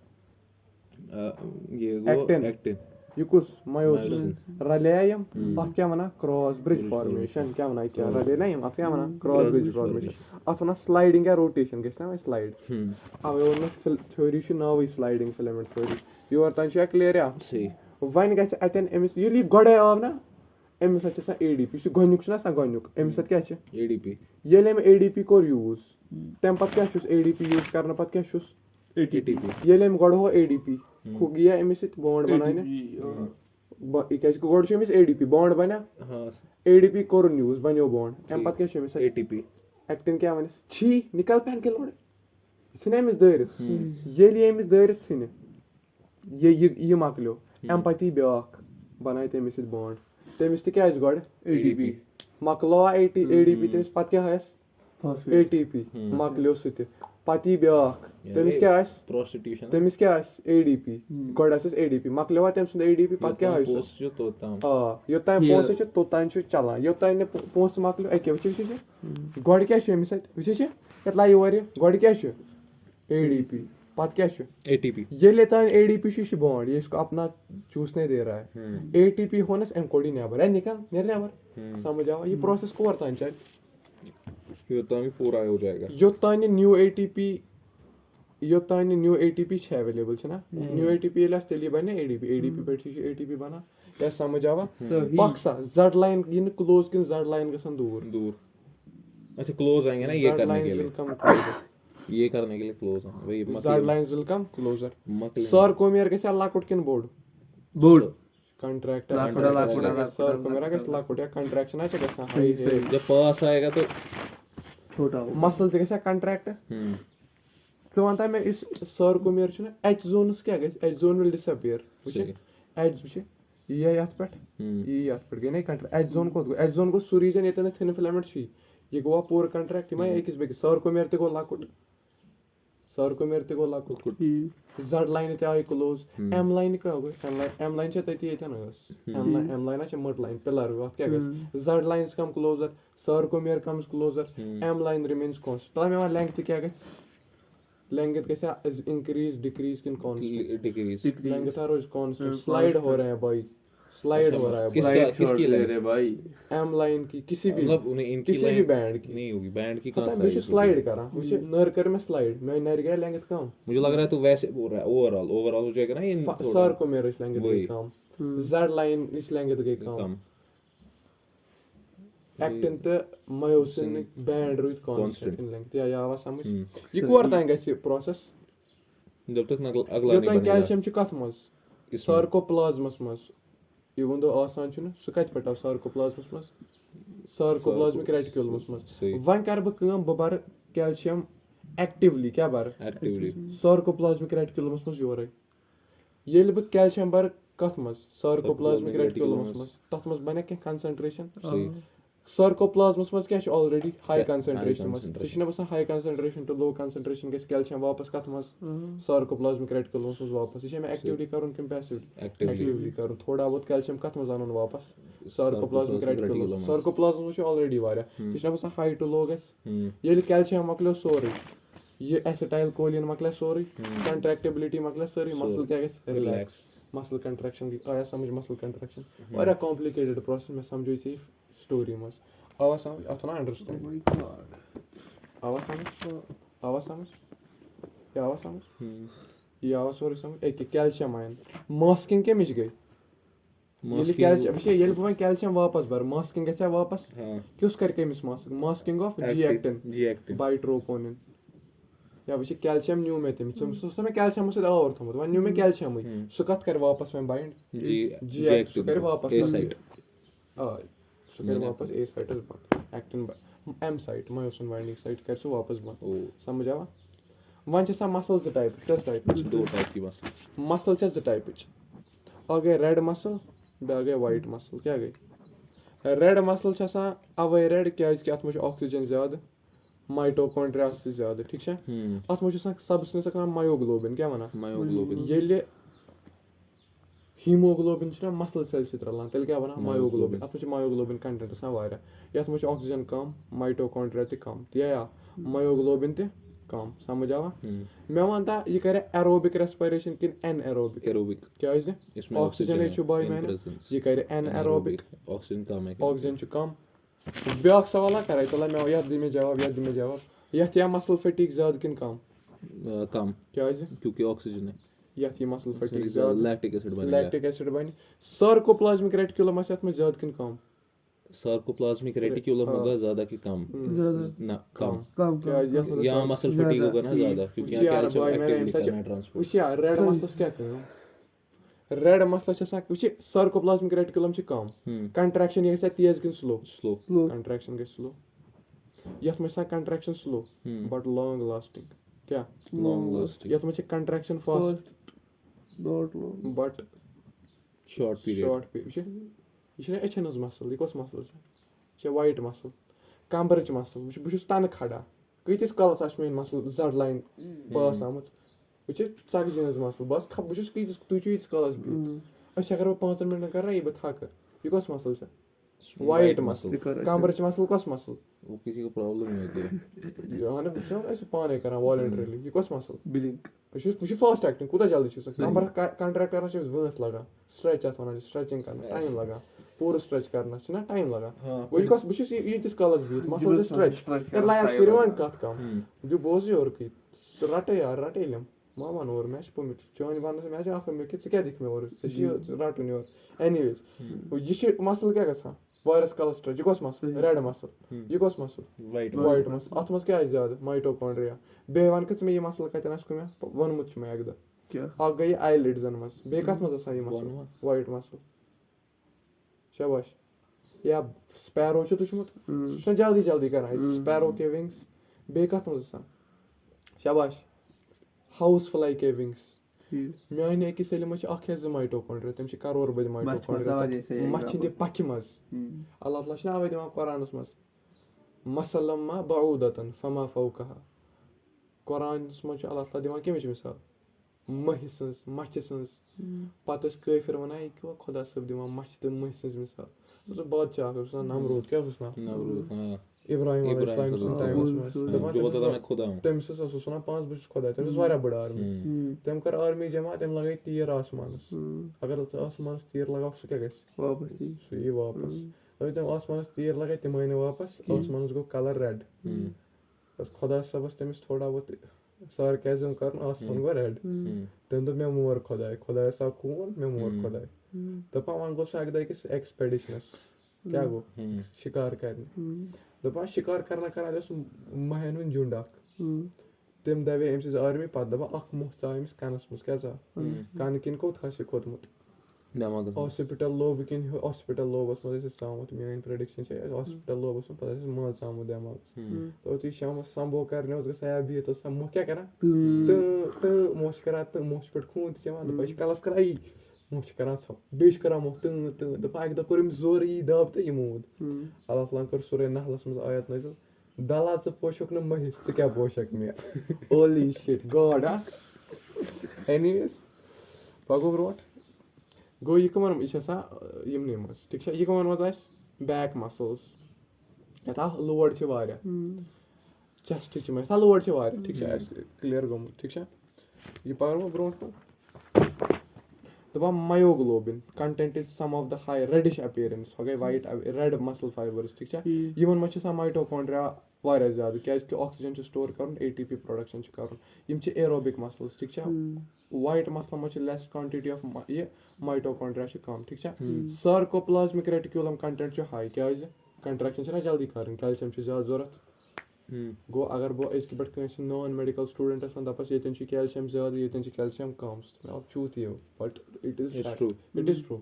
एक्टिन ये कुछ मायोसिन रलेयम अत क्या वना क्रॉस ब्रिज फॉर्मेशन क्या वना क्या रले ना अत क्या वना क्रॉस ब्रिज फॉर्मेशन अत वना स्लाइडिंग या रोटेशन गना स्लाइड अब वो theory now sliding filament theory your तान क्लियर या वन गस अतन एमिस ये गोडे आव ना एमिस एडीपी गोनुक गोनुक एमिस क्या एडीपी ये एडीपी कोर यूज तम पत क्या एडीपी यूज करने पत क्या एटीपी ये गोड हो एडीपी खुगिया एमिस बॉन्ड बनाने गोड एडीपी बॉन्ड बना एडीपी कोर यूज बनो बॉन्ड एम पत क्या एटीपी एक्टिन क्या वन छी निकल पैन के लोड एमिस दरित ये एमिस दरित सन ये मकलो एम पत ब्याख बना तमिस बॉन्ड तमिस क्या गोड एडीपी मकलो एडीपी तमिस पत क्या एटीपी मकलो सह पत ब्याख तमिस क्या प्रोस्टिट्यूशन तमिस क्या एडीपी गोड एडीपी मकलो तम सुंद एडीपी पत क्या योतान पोस तोतान चलान योतान पोस मकलो अके गोड क्या अमिस वो ला योर गोड क्या एडीपी पत क्या छु ATP ये तान ADP छु बॉन्ड ये इसको अपना चूसने दे रहा है ATP होनस एम कोडी नेबर है निकल नेबर समझ आओ ये प्रोसेस कोर तान चल ये तो भी पूरा हो जाएगा यो तान न्यू ATP छ अवेलेबल छ ना न्यू ATP एलास तेली बने ADP पे ATP बना या समझ आवा बक्सा जड लाइन इन क्लोज किन जड लाइन गसन दूर अच्छा क्लोज आएंगे ना ये करने के लिए ये करने के लिए क्लोज है वही जड lines will come closer sarcomere गसे लाकुट किन बोर्ड कंट्रैक्ट sarcomere गसे लाकुट या कंट्रैक्शन आछे गसा हाई जब पास आएगा तो छोटा हो मसल गसे कंट्रैक्ट च वंता मैं इस sarcomere छ ना H zones क्या गस H zone will disappear वुचे H वुचे ये यात पेट गए नहीं कंट्रैक्ट H zone को H zone को सु रीजन येतन थिन फिलामेंट छी ये गोवा पूर कंट्रैक्ट मा एकस बेक sarcomere ते गो लाकुट Z line ते आई क्लोज M line का हो M line छ तती येतन गस M line छ मड line पिलर वत क्या गस Z lines come closer sarcomere comes closer M line remains constant तो में लेंथ क्या गस लेंथ कैसे इंक्रीज डिक्रीज किन कांस्टेंट डिक्रीज लेंथ रोज कांस्टेंट स्लाइड हो रहा है भाई स्लाइड हो रहा है किसकी ले रहे भाई एम लाइन की किसी भी मतलब उन्हें इनकी किसी भी बैंड की नहीं होगी बैंड की पता कहां है मुझे स्लाइड करा मुझे नर कर में स्लाइड मैं नर गया लेंथ कम मुझे लग रहा है तू वैसे बोल रहा है ओवरऑल हो जाएगा ना ये सर को मेरे लेंथ गई कम जेड लाइन इस लेंथ गई कम एक्टिन ते मायोसिन बैंड रोज कांस्टेंट इन लेंथ या आवाज समझ ये कोर तांग ऐसे प्रोसेस जब तक अगला नहीं बनेगा कैल्शियम छ कथ मस सार्कोप्लाज्मस मस इवन दो आसान छ न सु कत पटाव सार्कोप्लाज्मस मस सार्कोप्लाज्मिक रेटिकुलमस मस वन कर ब काम ब बार कैल्शियम एक्टिवली क्या बार एक्टिवली सार्कोप्लाज्मिक रेटिकुलमस मस योरे येल ब कैल्शियम बार कथ मस सार्कोप्लाज्मिक रेटिकुलमस मस तथ मस बने के कंसंट्रेशन sarcoplasmus मस क्या ऑलरेडी हाई कंसंट्रेशन मस छ बस high concentration to low concentration के कैल्शियम वापस कथ मस sarcoplasmic reticulum मस वापस ये मैं एक्टिवली करूं कि पैसिवली एक्टिवली करूं थोड़ा बहुत कैल्शियम कथ मस आनन वापस sarcoplasmic reticulum sarcoplasmus छ ऑलरेडी वारा छ बस हाई टू लो गस ये कैल्शियम मकलो सोरी ये एसिटाइल कोलिन मकले सोरी कंट्रैक्टिबिलिटी मकले सोरी मसल क्या गस रिलैक्स मसल कंट्रैक्शन की आया समझ मसल कंट्रैक्शन वारा कॉम्प्लिकेटेड प्रोसेस में समझो इसे स्टोरी मस आवाज समझ अतना अंडरस्टैंड आवाज समझ ये आवाज समझ ये आवाज सोरी समझ एक कैल्शियम आयन मास्किंग के मिच गई ये कैल्शियम ये बवन कैल्शियम वापस बर मास्किंग कैसे वापस किस करके मिस masking of G actin by troponin या वश कैल्शियम न्यू में तुम सो में कैल्शियम से और थमत वन न्यू में कैल्शियम सु कत कर वापस में बाइंड जी एक्टिन कर वापस ए साइट सु कर वापस ए साइट एक्टिन एम साइट मायोसिन बाइंडिंग साइट कर सु वापस बन समझ आवा वन छ मसल ज टाइप टेस्ट टाइप दो टाइप की मसल छ ज टाइप आ गए रेड मसल बे गए वाइट मसल क्या गई रेड मसल छ अवे रेड क्या कि अत में ऑक्सीजन ज्यादा माइटोकॉन्ड्रिया से ज्यादा ठीक है अत में सब्सटेंस का मायोग्लोबिन क्या वना मायोग्लोबिन ये हीमोग्लोबिन छ मसल सेल से रलान तेल क्या वना मायोग्लोबिन अत में मायोग्लोबिन कंटेंट सा वारा यत में ऑक्सीजन कम माइटोकॉन्ड्रिया ते कम या मायोग्लोबिन ते कम समझ आवा मैं मानता ये करे एरोबिक रेस्पिरेशन किन एनारोबिक क्या है इसमें ऑक्सीजन है बाय मैंने ये करे एनारोबिक ऑक्सीजन कम है ऑक्सीजन छ कम ब्याक सवाल करे तो मैं याद दी में जवाब यह या मसल फटीग ज्यादा किन कम कम क्या है क्योंकि ऑक्सीजन है यह मसल फटीग ज्यादा लैक्टिक एसिड बने सार्कोप्लाज्मिक रेटिकुलम यत में ज्यादा किन कम सार्कोप्लाज्मिक रेटिकुलम होगा ज्यादा कि कम ना कम क्या यहाँ मसल फटीग होगा ना ज्यादा क्योंकि यहाँ कैल्शियम एक्टिवली करना ट्रांसपोर्ट उसी रेड मसल्स क्या करें रेड मसल सार्कोप्लाज्मिक रेटिकुलम छ कम कंट्रैक्शन ये तेज कि स्लो कंट्रैक्शन गई स्लो यत में contraction slow but long lasting क्या लॉन्ग लास्टिंग यत में contraction fast but short period ये एचनस मसल यह कस मसल छ वाइट मसल कमरच मसल बहुत तन खड़ा कतिस कलस मेन मसल जड लाइन पास आम सगजिनस मसल बस बहुत कतिस कलस बिहत अगर 5 मिनट कर ये थक यह कस मसल वाइट मसल कमरच मसल कस मसल वो किसी को प्रॉब्लम नहीं होती है पाने कर वॉलंटरीली यह कस मसल वो फास्ट एक्टिंग कूदा जल्दी नंबर कंट्रैक्ट करना वंस लगा स्ट्रेच अत वन स्ट्रेचिंग करना टाइम लगा पूरा स्ट्रेच करना टाइम लगा बस यीतिस कालस बिहित मसल स्ट्रेच लायक करो वन कत कम जो बोज और रटे यार रटे लिम मा वन और मैं पुमित चोन वन से मैं आख मे कि क्या दिख मे और रटन और एनीवेज ये मसल क्या गसा वायरस काल स्ट्रेच यह मसल रेड मसल यह मसल वाइट मसल अत मज क्या ज्यादा माइटोकॉन्ड्रिया बे वन कस मे यह मसल कतन मे वोनमुत मे अक दह गई आईलिड्सन मज बे कत मज आसा यह मसल वाइट मसल शाबाश या स्पैरो तुझमुत सह जल्दी जल्दी कर स्पैरो के विंग्स बे कत मज आसा शाबाश हाउस फ्लाई के विंग्स मान अकिस सलिम जो माइटोकॉन्ड्रिया तम करोड़ बद माइटोकॉन्ड्रिया मच्छिंद पक्ष मज अल्लाह ताला अवे दिवान कुरानस मज मसलम्मा बऊदतन फमा फौकहा कुरानस मज अल्लाह ताला दिवान कमिच मिसाल महि सन्स मच्छ सन्स पत काफिर वनान यह खुदा सब दिवान मच्छ तो महि सन्स मिसाल सह बादशाह नमरूद क्या नाम इब्राहिम तमिस वन पांच बस खुदा तमिस बड़ आर्मी तम कर आर्मी जमा तम लगे तीर आसमानस अगर आसमानस तीर लगाओ सह क्या सह यी वापस अगर तम आसमानस तीर लगे तम आय वापस आसमानस गो कलर रेड बस खुदा सबस तमिस थोड़ा बहुत सार्केज़म कर आसमान गो रेड तम दोप मे मोर खुदा सा खून मे मोर खुदा दपान वन गो सह अक दस एक्सपेडिशनस क्या गो शिकार करने दपान शिकार करना महन हुन झुंड तम दवे अम्स आर्मी पत दपान मोह चा अमिस कनस मज क्या चा कन किन कोत खस खोतमुत हॉस्पिटल लोब किन हॉस्पिटल लोबस मज आमुत मेन प्रेडिक्शन हॉस्पिटल लोबस पे मज आमुत दिमाग तो शाम संभो करने गया बिहत मोह क्या कर मोह कर मोह पे खून तमान कलस कर आई मोह कर बे कर मोह दपान अक दह कोर जोर यी दब तो यह मूद अल्लाह ताला कर सूरह नहलस मज आयत नाजिल दला ज पोशक न महिस क्या पोशक मे होली शिट गॉड एनीवेज पगो ब्रोट गो यह कमन यह यमने मज ठीक यह कमन मज बैक मसल्स यथा लोड चेस्ट यथा लोड ठीक क्लियर गोमुत ठीक यह पकड़ ब्रोट कून दपान myoglobin content is some of the high reddish appearance गई वाइट रेड मसल फाइबर्स ठीक यमन मज माइटोकॉन्ड्रिया वारिया ज्यादा क्या ऑक्सीजन स्टोर कर ATP प्रोडक्शन कर एरोबिक मसल्स ठीक वाइट मसल मज लेस क्वांटिटी ऑफ यह माइटोकॉन्ड्रिया कम ठीक सार्कोप्लाज्मिक रेटिकुलम कंटेंट हाई क्या कंट्रैक्शन जल्दी कर कैल्शियम ज्यादा जरूरत गो अगर बह अज पे नॉन मेडिकल स्टूडेंटस दपस ये कैल्शियम ज्यादा ये कैल्शियम कम अब चूत ये बट इट इज ट्रू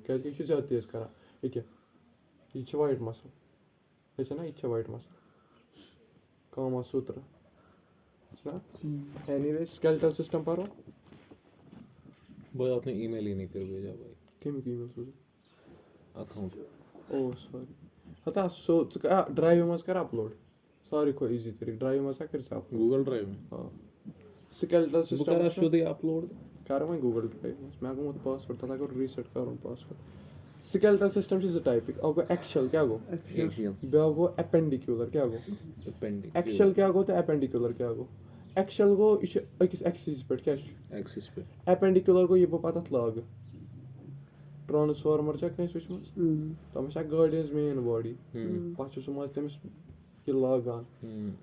क्या ज्यादा तेज कर यह वाइट मसल ये ना यह वाइट मसल कामा सूत्र एनीवे स्केलेटल सिस्टम पढ़ो भाई आपने ईमेल ही नहीं फिर भेजा भाई केमिक ईमेल सोचा अकाउंट ओ सॉरी हता सो ड्राइव मज कर अपलोड सारी को इजी तरीके ड्राइव मज कर अपलोड गूगल ड्राइव में हां स्केलेटल सिस्टम कर शुद्ध अपलोड कर मैं गूगल ड्राइव मैं गो पासवर्ड तथा कर रीसेट करूं password skeletal system is type अब एक्शियल क्या गो बे गो एपेंडिकुलर क्या गो एक्शियल क्या गो तो एपेंडिकुलर क्या गो एक्शियल गो इस अकिस एक्सिस पे क्या एक्सिस पे एपेंडिकुलर गो ये पता लाग ट्रांसफार्मर चेक नहीं स्विच मज तम गाड़ी हज मेन बॉडी पे सह तमिस यह लागान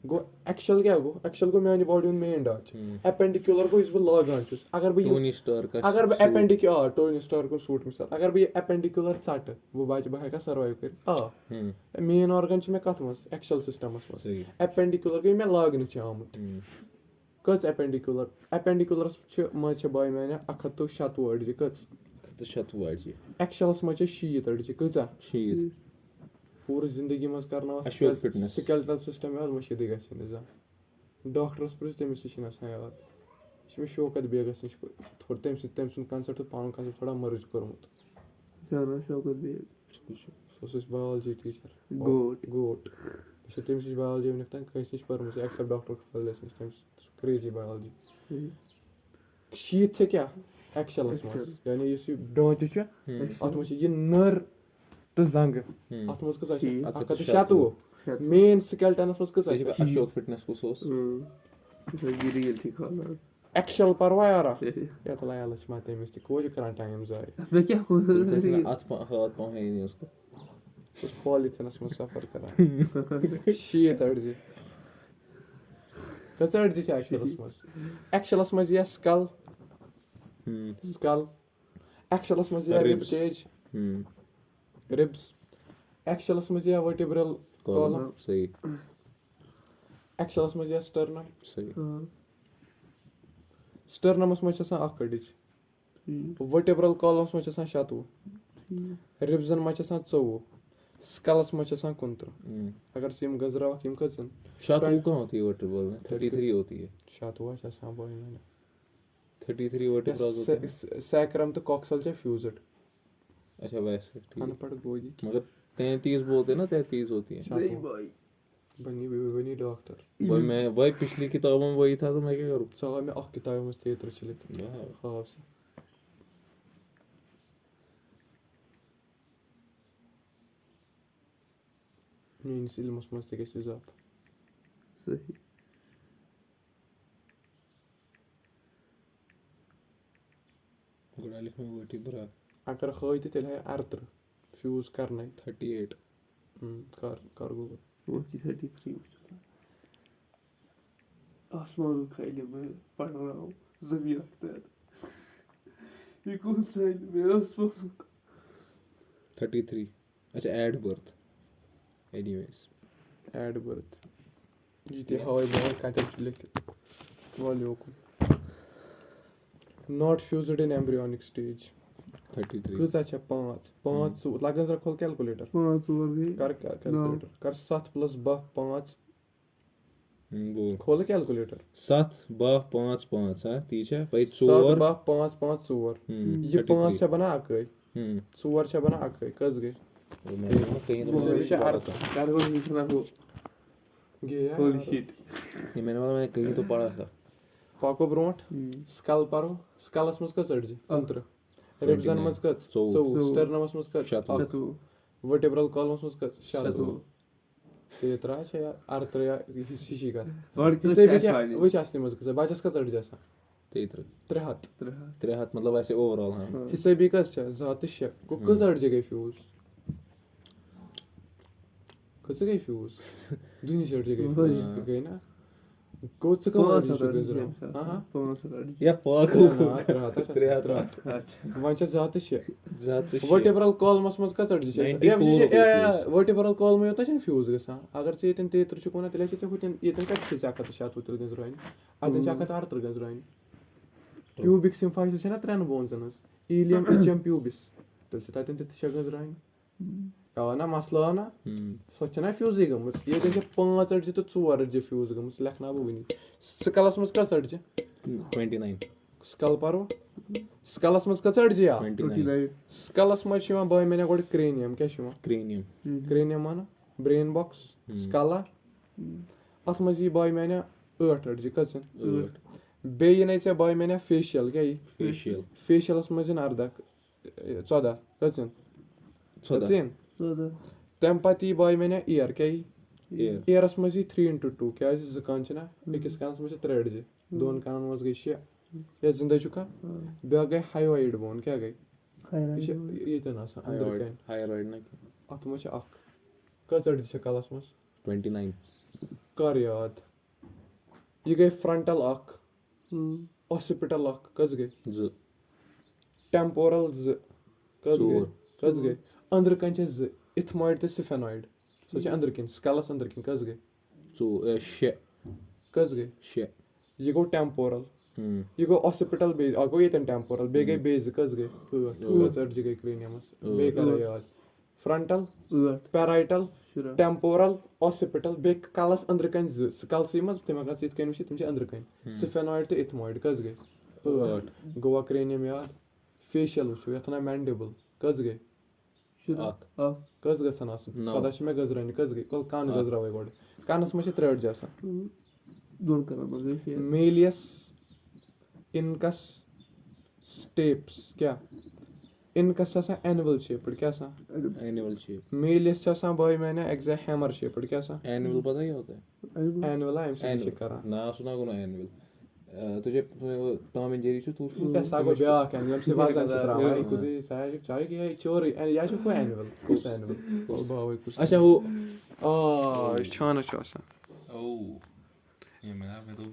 गो एक्शियल क्या गो एक्शियल गो मेन बॉडी मेन ढांच एपेंडिकुलर गो बह लागान अगर बह एपेंडिकुलर टोनी स्टार को सूट मिसाल अगर बह एपेंडिकुलर चट बह हेका सर्वाइव कर मेन ऑर्गन मे कत मज एक्शियल सिस्टमस मज एपेंडिकुलर गई मे लागन आमुत कच एपेंडिकुलरस मज बाय मैंने 187 अड़ज कच 187 अड़ज एक्शियलस मज 60 अड़ज कचा पूरी जिंदगी मज कर स्केलेटल सिस्टम मशीद गम डॉक्टरस पुछ तमिस नश याद मे शौकत बेगस नश तम सुन कंसेप्ट पन कंसेप्ट थोड़ा मर्ज कोर्मुत शौकत बेग सह बायोलॉजी टीचर गोट तमिस बायोलॉजी वन तक कस नश पर्मुत एक्सेप्ट डॉक्टर खलिस नश तमिस क्रेजी बायोलॉजी 60 क्या एक्शियलस मज यानी ढांचे अत मज यह नर तो जंग अत मज कस 187 मेन स्केलेटनस मज कस अशोक फिटनेस को सोस ये रील थी खाना एक्शल परवा यारा Serio. या तो लाया लच माते मिस्टी कोई करंट टाइम जाए मैं क्या हूँ हाथ पाँव है ही नहीं उसको. उस पॉलिथिनस में सफर करा शीत अर्जी कस अर्जी छ एक्शलस मज या स्कल एक्शलस मज या Ribs. रिब केज रिब्स एक्शलस मज या वर्टिब्रल कॉलम सही एक्शलस मज या स्टर्नम सही. स्टर्नमस मज छ अख कडिच वर्टिब्रल कॉलम्स मज छ 27 रिब्सन मज छ 24 स्कलस मज छ 29 अगर सिम गजरा किम कजन शातू कहाँ होती है वर्टिब्रल में? 33 होती है. 27 छ बोय मैंने 33 वर्टिब्रल होती है. सैक्रम तो कॉक्सल छ फ्यूज्ड अच्छा वैसे ठीक. अनपढ़ गोदी मगर 33 बोलते हैं ना, 33 होती है. नहीं भाई बनी डॉक्टर मैं वही पिछली किताबों में वही था, तो मैं क्या करूँ. चलो मैं अख किताब में 33 छ लिखा ख्वाब से मीन्स इल्मस मस ते गेस इजाफ सही गुड़ालिक में वर्टिब्रा अगर खोई तेल है अर्थ फ्यूज करना 38. कर गूगल वो चीज़ 33 आसमान खाइले मैं पढ़ रहा हूँ जमीन रखता है ये कौन सा है मेरा आसमान 33. अच्छा at birth. Anyways at birth जीते हवाई बहुत काटे लिख वालियो को not fused in embryonic stage 33. कसा छ 5 लगन जरा खोल कैलकुलेटर 5 और भी कर कैलकुलेटर कर 7 + 12 5 बोल. खोल कैलकुलेटर 7 12 5 5 हाँ तीस है भाई 7 4. 12 5 5 4 ये 5 छ बना अकई 4 छ बना अकई कस गए कहीं तो इससे भी छ अर्थ कार्बन मिश्रण को गया होली शिट ये मैंने कहीं तो पढ़ा था. पाको ब्रोंट स्कल पारो स्कलस मस कस अड़जी 15 रिब्सन मस कस 24 स्टर्नमस मस कस तो वर्टिब्रल कॉलम्स मस कस 27 तेतरा छ अर्थ या शिशी का और इससे भी क्या वो असली मस कस बाजस कस अड़ जैसा 33. 3 तेरे हाथ मतलब ऐसे ओवरऑल. हाँ इससे भी कस छ जात छ को कस अड़ गई फ्यूज कस गई फ्यूज दुनी से अड़ गई फ्यूज गई ना कोच का अड़ गई हां 5 या पाक तेरे हाथ वंच जात छ जात वर्टिब्रल कॉलमस मस कस अड़ या वर्टिब्रल कॉलम योता छ फ्यूज गसा अगर से यतन 33 कोना तेले छ हुतन यतन कत छ जाकत शात उतर गजराइन अदन जाकत आर्तर गजराइन प्यूबिक सिम्फाइस छ ना त्रेन बोन्सनस इलियम एचएम प्यूबिस तल छ ततन ते छ गजराइन ना मसला ना सो छ ना फ्यूज गमस ये छ 5 अड़ तो 4 अड़ फ्यूज गमस लेखना बनी स्कलस मस कस अड़ 29. स्कल पारो स्कलस मस कस अड़ या 29. स्कलस मस छ बाय मैंने गोड क्रेनियम क्या छ क्रेनियम. क्रेनियम माना ब्रेन बॉक्स स्कला अथ मज ये बाय मैंने 8 अड़ कस बेय नै चे बाय मैंने फेशियल क्या फेशियल. फेशियलस मज अर्धा 14 कस 14. तम पत यी बाय मैंने ईयर क्या Ear. ईयरस मज 3x2 क्या कान ना अकिस कानस मज 3 अड़ दोन कानन मज गई 6 या जिंदा चुका ब्या गई हाइवाइड बोन क्या गई ये हाइरॉइड ना अत मज अख कस अड़ कलस मज 29. कर याद ये गई फ्रंटल अख ऑसिपिटल अख कस गई 2. टेम्पोरल कस गई अंदर कन छ इथमॉइड तो सिफेनॉइड सो छ अंदर किन स्कलस अंदर किन कस गई 6. कस गई 6. ये गो टेम्पोरल ये गो ऑसिपिटल बेस गो ये टेम्पोरल बे गई बेस कस गई कस अड़ गई क्रेनियमस बे कर याद फ्रंटल पैराइटल टेम्पोरल ऑसिपिटल बे कलस अंदर कन स्कल सी मज तम अगर इत कन वच तम अंदर कन सिफेनॉइड तो इथमॉइड कस गई 8 गोवा क्रेनियम याद फेशियल वचो यथ ना मैंडिबल कस गई कस गसन आसन सदा छ मे गजरान कस गई कल कान गजरावे गोड कानस मछ 3 अड़ आसन दोन करना मगर मेलियस इनकस स्टेप्स क्या इनकस छ एनुअल शेप्ड क्या सा एनुअल शेप. मेलियस छ बाय मैंने एग्जैक्ट हैमर शेप्ड क्या सा एनुअल पता क्या होता है? एनुअल आई एम से करा ना सुना को ना एनुअल. तुझे टॉम एंड जेरी छु तू Tessa go beak en yem se vazan se trama ai kuzi sai chai ki ai chori en ya chu ko annual kus annual kol ba oi kus अच्छा वो chana chu asan ये मैं तो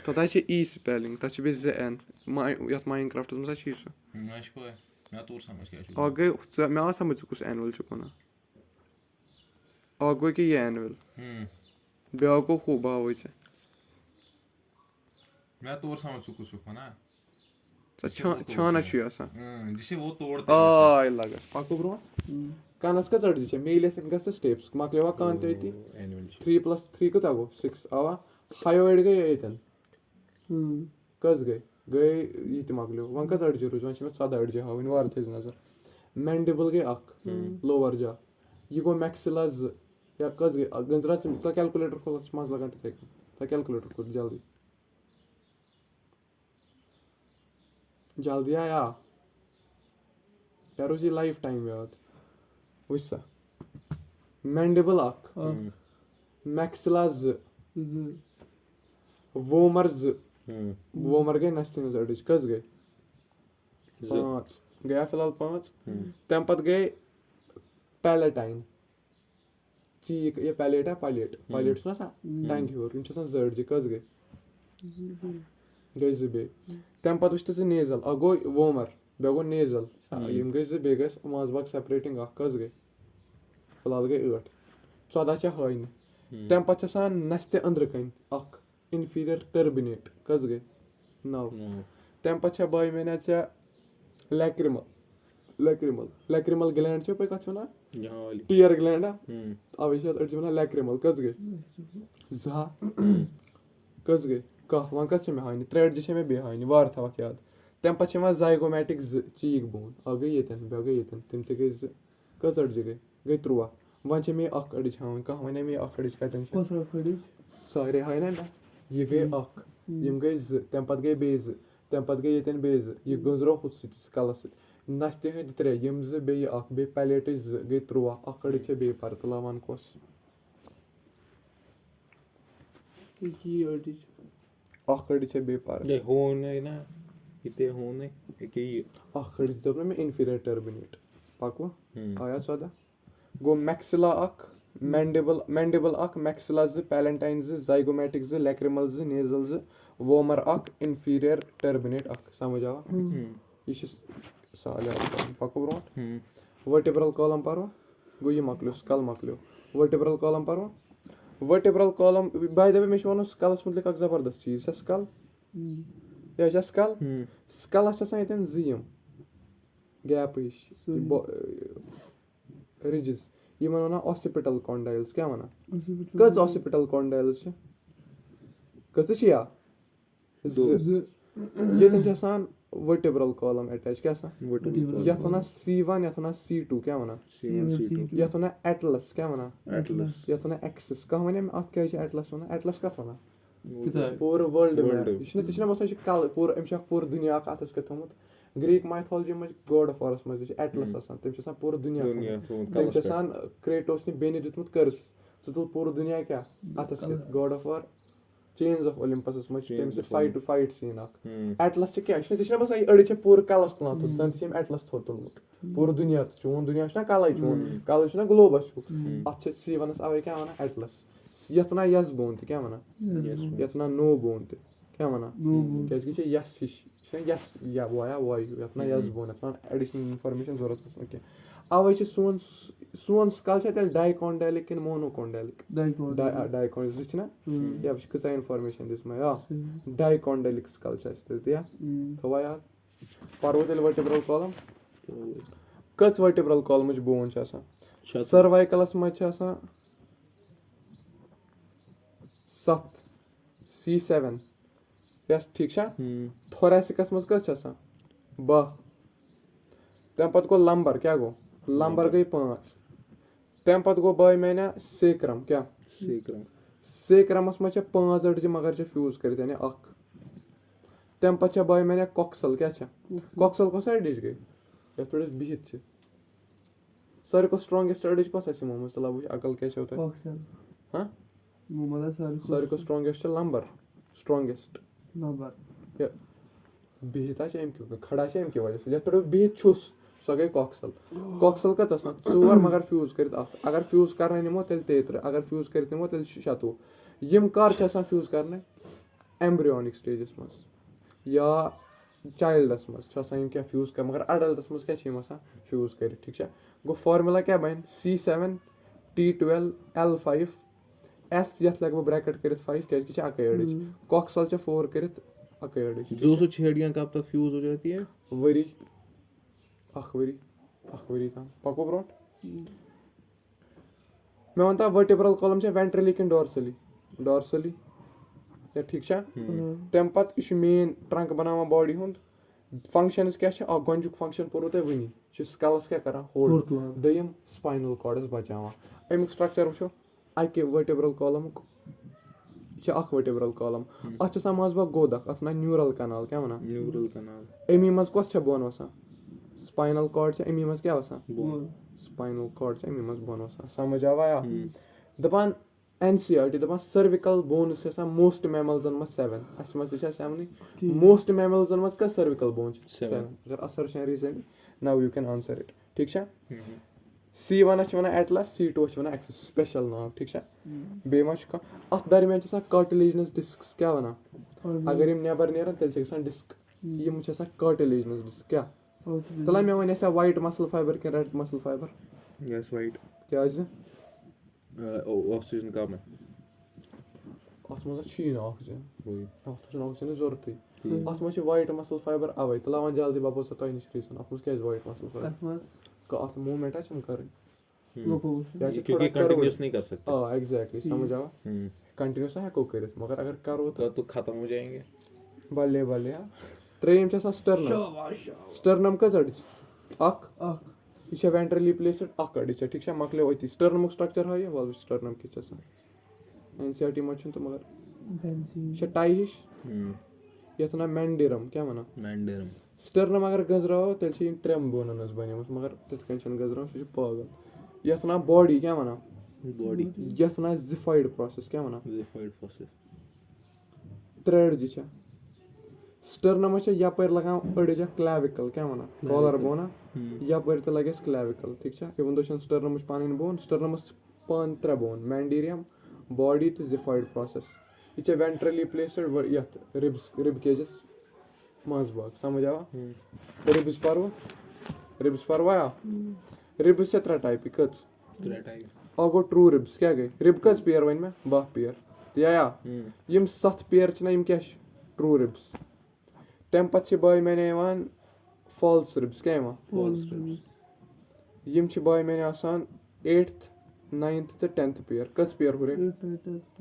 tata chi e spelling ta chi be z n yat Minecraft mas chi isso मैं इसको है मैं तो समझ गया okay me asa samajh kus annual chu kona agoi ki annual be ago khu ba oi se मैं तो समझ चुका ना chana chu asan जिसे वो तोड़ते ai lagas paku bro kanas ka zard diche mailes en gas steps makleva kante iti annual 3 plus 3 ko tago 6 awa hyoid gay etan kas gay yiti maklev wan ka zard jiru wan shmet sada adje ha in war thez nazar mandible gay ak lower jaw you go maxillas ya kas gay ganzrat se ta calculator ko mas lagan te ta calculator ko jaldi आया यार उसी life time याद वैसा mandible आक मैक्सिलाज vomer गए नस्टिंग जर्डिश कस गए 5 गया फिलहाल 5 तम पत गए पैलेटाइन चीक ये पैलेट है पायलट ना सा टैंक योर इन छसन जर्ड कस गए गए बे तम पत वुच ते नेजल अगो वोमर बेगो नेजल यम गए बे गए माज बाग सेपरेटिंग अख कस गए फिलहाल गए 8 14 छ हाइन तम पत छसान नस्ते अंदर कन अख inferior turbinate कस गए 9 तम पत छ बाय मैंने छ lacrimal gland छ पे कछ ना यहाँ वाली टीयर gland आवश्यक अर्ज ना lacrimal कस गए जा कस गए कह वन कस में हाइन थ्रेड जसे में बे हाइन वार था याद तम पत छ मा zygomatic चीक बोन आ गए येतन तम ते गए कस अर्ज गए 3 वन छ में अख अड़ छावन कह वन में अख अड़ कतन छ कसरा खड़ी सारे हाइन ना ये गए अख यम गए तम पत गए बेज तम पत गए येतन बेज ये गंजरो खुद स्कलस नस्ते हंद 3 यम बे अख बे पैलेट गए 3 अख अड़ छ बे पर तलावन कोस की अड़ी अख अड़ छ बे पर ये होने ना इते होने कि अख अड़ दब में inferior turbinate पाको आया 14 गो maxilla अख mandible अख maxilla palatine zygomatic lacrimal nasal vomer अख inferior turbinate अख समझ आवा ये साल पाको ब्रो vertebral column पारो गो ये मकलो स्कल मकलो vertebral column पारो vertebral column by the way मैं शोनो स्कलस मुतलिक एक जबरदस्त चीज है स्कल या है स्कल स्कलस छ साइतन जीम गैप रिजेस ये मना occipital condyles क्या मना कज occipital condyles छ कज छ या ये तन छसान vertebral column attach क्या सा या थोना C1 या थोना C2 क्या मना C1 या थोना atlas क्या मना या थोना axis का मने अत क्या छ atlas वना atlas का थोना पूरा वर्ल्ड में इसने बस कल पूरा एम पूरा दुनिया का अतस कथमुत ग्रीक माइथोलॉजी में गॉड ऑफ वॉर्स में एटलस आसान तम छसान पूरा दुनिया तम छसान क्रेटोस ने बेने दितमुत कर्स सो पूरा दुनिया क्या अतस god of war change of Olympus में तम से फाइट सीन अक एटलस क्या इसने बस अड़ी छ पूरा कलस तला तो जन से एटलस थो तुलमुत पूरा दुनिया चोन दुनिया छना कालाई चोन काल छना ग्लोबस अत छ C1 अवे क्या वना एटलस यतना यस बोन क्या वना यतना नो बोन क्या वना क्या कि यस यस या वाया वाय यतना यस बोन यतना एडिशनल इंफॉर्मेशन जरूरत ओके अवे छ सोन स्कल छ तेल डाइकोंडाइलिक इन मोनोकोंडाइलिक डाइकोंडाइलिक छना या कसा इंफॉर्मेशन दिस में या डाइकोंडाइलिक स्कल छ तेल या तो या पार्वतल वर्टिब्रल कॉलम कच वर्टिब्रल कॉलम में बोन छ आसान सर्वाइकलस में छ आसान 7 C7 यस ठीक छा थोरेसिकस मस कस छसा 12 तम पत गो लंबर क्या गो लंबर गई 5 तम पत गो बाय मैंने सेक्रम क्या सेक्रमस में 5 अड़ मगर फ्यूज कर यानी अख तम पत बाय मैंने कॉक्सल क्या छा कॉक्सल को साइड डिश गई या थोड़े बिहित छ सर को स्ट्रांगेस्ट अड़ को ससी मोहम्मद सलाह अकल क्या होता है हां मुमला सर को स्ट्रांगेस्ट लंबर स्ट्रांगेस्ट नंबर बिहित अमि खड़ा अमि कि वजह ये पे बिहित छुस सो गई कॉक्सल कॉक्सल कत चोर मगर फ्यूज कर अगर फ्यूज कर निमो तेल 33 अगर फ्यूज कर निमो तेल 96 यम कर फ्यूज करने एम्ब्रियोनिक स्टेजस मज या चाइल्डस मज क्या फ्यूज कर मगर अडल्टस मज क्या फ्यूज कर ठीक है गो फार्मूला क्या बन C7 T12 L5 S यथ लग ब्रैकेट कर 5 क्या अक अड़ कॉक्सल 4 कर अक अड़ जो सो छेड़ियां कब तक फ्यूज हो जाती है वरी वरी ताम पको ब्रोट मैं वनता वर्टिब्रल कॉलम वेंट्रली कि डॉर्सली या ठीक तम पत मेन ट्रंक बनावा बॉडी हुंद फंक्शंस क्या गोजुक फंक्शन पोरो तुम वनी स्कलस क्या कर होल्ड दम स्पाइनल कॉर्डस बचावा अमुक स्ट्रक्चर वो अक वर्टिब्रल कॉलम वर्टिब्रल कॉलम अत मज गोद अत न्यूरल कनाल क्या वन न्यूरल कनाल अमी मज कस बोन वसान स्पाइनल कॉर्ड अमी मज क्या वसान स्पाइनल कॉर्ड अमी मज बोन वसान समझ आवा दपान NCERT दपान सर्विकल बोन्स मोस्ट मैमल्सन मज 7 अस मज 7 मोस्ट मैमल्सन मज कस सर्विकल बोन 7 अगर assertion region now you can answer it ठीक C1 one atlas C2 one axis special नाव ठीक बे अत दरमियान कार्टिलेजनस डिस्क क्या वन अगर यम नबर नेरन तेल डिस्क यम कार्टिलेजनस डिस्क क्या तला मे वन वाइट मसल फाइबर कि red muscle fibre yes white क्या ऑक्सीजन कम है अत मज ऑक्सीजन जरूरत अत मज वाइट मसल फाइबर अवे तला वन जल्दी बबो तुह नश रीजन अत मज वाइट मसल फाइबर अत मूवमेंट कर क्योंकि कंटिन्यूस नहीं कर सकते हाँ एग्जैक्टली समझ आवा कंटिन्यूस हेको कर मगर अगर करो तो खत्म हो जाएंगे भले भले त्रेम स्टर्नम कस अख यह वेंट्रली प्लेस्ड अख अड़ ठीक मकले अति स्टर्नमुक स्ट्रक्चर हाय वल स्टर्नम कि NCERT मज तो मगर टाई हिश यथ ना मैंडेरम क्या वन मैंडेरम स्टर्नम अगर गजराव तेल त्रेम बोनस बन मगर तिथ कन गजराव सह पागल यथ ना बॉडी क्या वन बॉडी यथ ना जिफाइड प्रोसेस क्या वन जिफाइड प्रोसेस त्रेड जी स्टर्नम यपर लगान अड़ क्लैविकल क्या वन कॉलर बोना यपर तो लगे क्लैविकल ठीक इवन दो स्टर्नम पान बोन स्टर्नमस पान 3 बोन मैंडेरियम बॉडी तो जिफाइड प्रोसेस यह वेंट्रली प्लेस्ड यथ रिब केजस मज बाग समझ आवा रिब्स परवा रिब्स 3 टाइप कच गो ट्रू रिब्स क्या गई रिब कस पेयर वन मे 12 पेयर या यम 7 पेयर यम क्या ट्रू रिब्स तम पत बाय मैंने फॉल्स रिब्स क्या यम बाय मैंने 8th 9th तो 10th पेयर कस पेयर हुए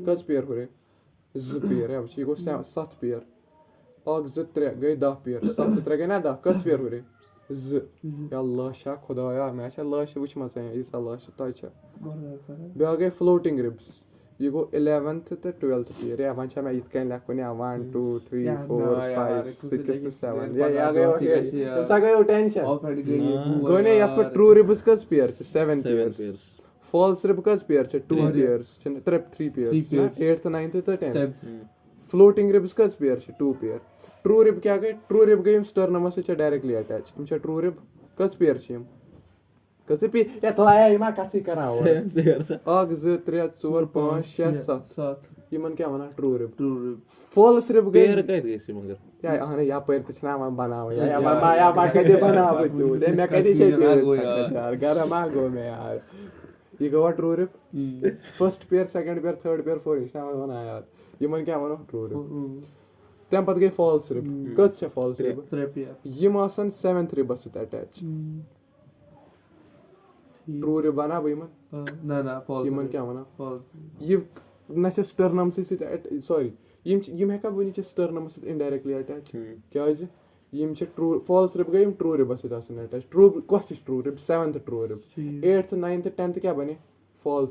2 पेयर यह गो 7 पेयर 1 2 3 गई 10 पेयर 7 3 गई ना 10 कस पेयर हुए 2 लाशा खुदाया मे लाश वुचम लाश तुम ब्या गई फ्लोटिंग रिब्स यह गो 11th तो 12th पेयर या वन मे ये लेखन 1 2 3 4 5 6 to 7 या गई टेंशन गो ने ये ट्रू रिब्स कस पेयर 7 पेयर्स फॉल्स रिब कस pair 2 pairs 3 pairs 8th 9th तो 10th फ्लोटिंग रिब्स कस पेयर 2 पेयर ट्रू रिब क्या गई ट्रू रिब गई स्टर्नमस डायरेक्टली अटैच ट्रू रिब कस पेयर कस पे मा कथी करा 1 2 3 4 5 6 7 यमन क्या वन ट्रू रिब फॉल्स रिब गई पेयर कत गई मगर या हने या पर तछना बनाव या बा कदे बनाव तू दे मैं कदे छे यार घर मा गो मैं यार ये गवा true rib first pair second pair third pair fourth इस नाम वन यार यमन क्या वन ट्रू रिब तम पत गई फॉल्स रिब कस छ फॉल्स रिब 3 पेयर यम आसन 7th rebus attach true rib बना यमन ना फॉल्स यमन क्या वन फॉल्स ये न स्टर्नम सॉरी यम हेका वन स्टर्नमस इनडायरेक्टली अटैच क्या यम ट्रू फॉल्स रिब गई ट्रू रिबस अटैच ट्रू कस true rib 7th true rib 8th 9th 10th क्या बने फॉल्स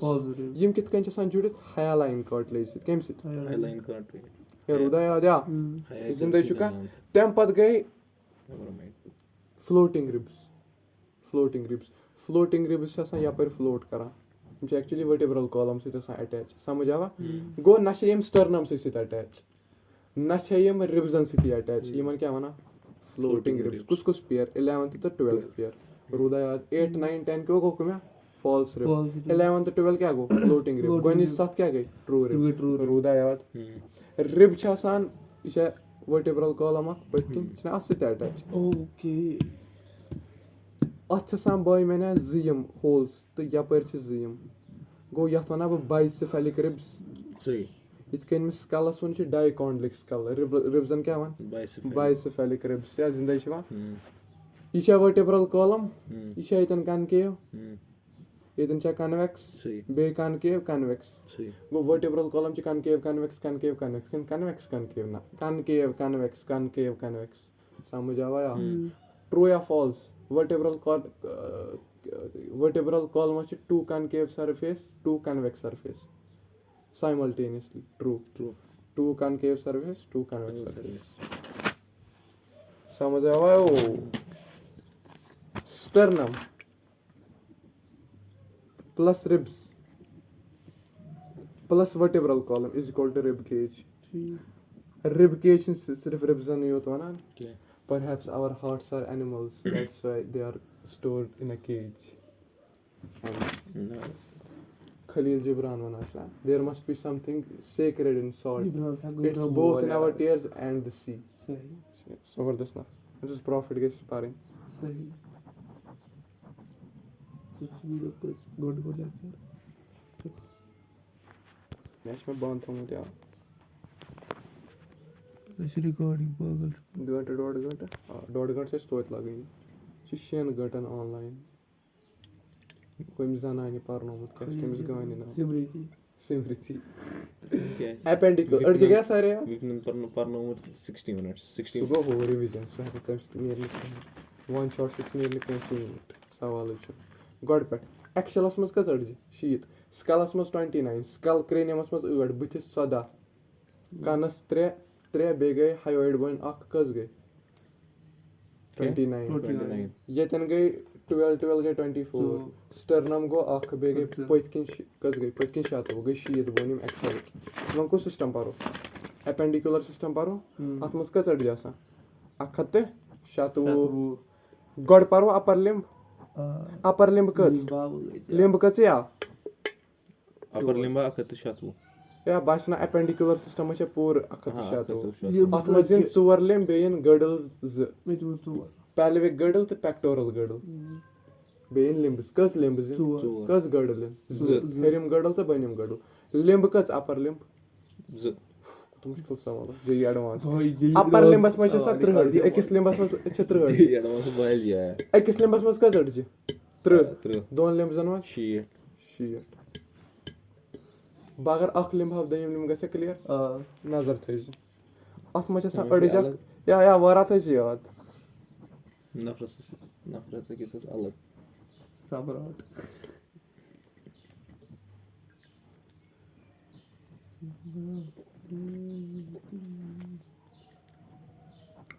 यम कित कन जुड़ित हाइलाइन कार्टिलेज कम हाइलाइन कार्टिलेज रुदा याद या जिंदगी चुका तम पत गई फ्लोटिंग रिब्स यपर फ्लोट कर एक्चुअली वर्टिब्रल कॉलम सत अटैच समझ आवा गो ना स्टर्नम सत अटैच ना छे यम रिब्सन सती अटैच यमन क्या वना फ्लोटिंग रिब्स कुछ पेयर 11th तो 12th पेयर रूदा याद 8 9 10 क्यों गो कमे फॉल्स रिब 11 तो 12 क्या गो फ्लोटिंग रिब गोनी 7 क्या गई ट्रू रिब रूदा याद रिब छ आसान इसे वर्टिब्रल कॉलम पटकिन छना सती अटैच ओके अथ आसान बाय मैंने जियम होल्स तो यपर छ जियम गो यथ वना बाइसेफेलिक रिब्स सही इत कन में स्कलस वन छ डाइकॉन्ड्लिक स्कल रिब्सन क्या वन बाइसेफेलिक रिब्स या जिंदा छ वन ये छ वर्टिब्रल कॉलम ये छ इतन कनकेव इतन छ कन्वेक्स बे कनकेव कन्वेक्स गो वर्टिब्रल कॉलम छ concave convex concave convex convex concave ना कनकेव कन्वेक्स समझ आवा या ट्रू या फॉल्स वर्टिब्रल कॉलम छ two concave surface two convex surface simultaneously true two concave surface two convex surface समझ आवा ओ sternum plus ribs plus vertebral column is equal to rib cage rib cage सिर्फ ribs नहीं होता ना perhaps our hearts are animals that's why they are stored in a cage Khalil Gibran wanasla. There must be something sacred in salt. It's both in our tears and the sea. So for this now, this is Prophet gets sparring. Next में बंद होंगे क्या? ऐसी recording पागल. Dot घंटे से store लगेगी. शिष्यन घटन online. कोई जाना नहीं पारनो मत कस्टम्स गाने ना सिमृति appendix अर्ज गया सारे यार वीकन पारनो मत 60 minutes 60 सुबह हो रिवीजन सो है times nearly one shot 6 nearly 20 minute सवाल छ गॉड पेट एक्सेलस मस कस अर्ज शीत स्कलस मस 29 स्कल क्रेनियमस मस 8 बुथिस 14 कानस 3 बे गए हायोइड बोन अक कस गए 29 यतन गए 12 गए 24 स्टर्नम गो अख बे गए पतकिन कस गए पतकिन शात हो गए शीत बोनिम एक्सेल वन को सिस्टम पारो एपेंडिकुलर सिस्टम पारो अथ मस कस अड़ जासा अखते शातु गॉड पारो अपर लिम्ब कस या अपर लिम्ब अखते शातु या बासना एपेंडिकुलर सिस्टम छ पूर अखते शातु अथ मजिन सुवर लिम्ब बेन girdles pelvic girdle to pectoral girdle bein limbs kas limbs kas girdle herim girdle to banim girdle limb kas upper limb z तो मुश्किल सवाल है जे एडवांस अपर लिम्बस में 17 हर्ज एकस लिम्बस में 36 हर्ज एडवांस बाइल या एकस लिम्बस में kas हर्ज 3 दोन लिम्बस में शीट बागर अख लिम्ब हाव दयम लिम्ब गसे क्लियर नजर थैज अथ में छ अड़जा या वरा थैज याद नफरत से किस अलग सम्राट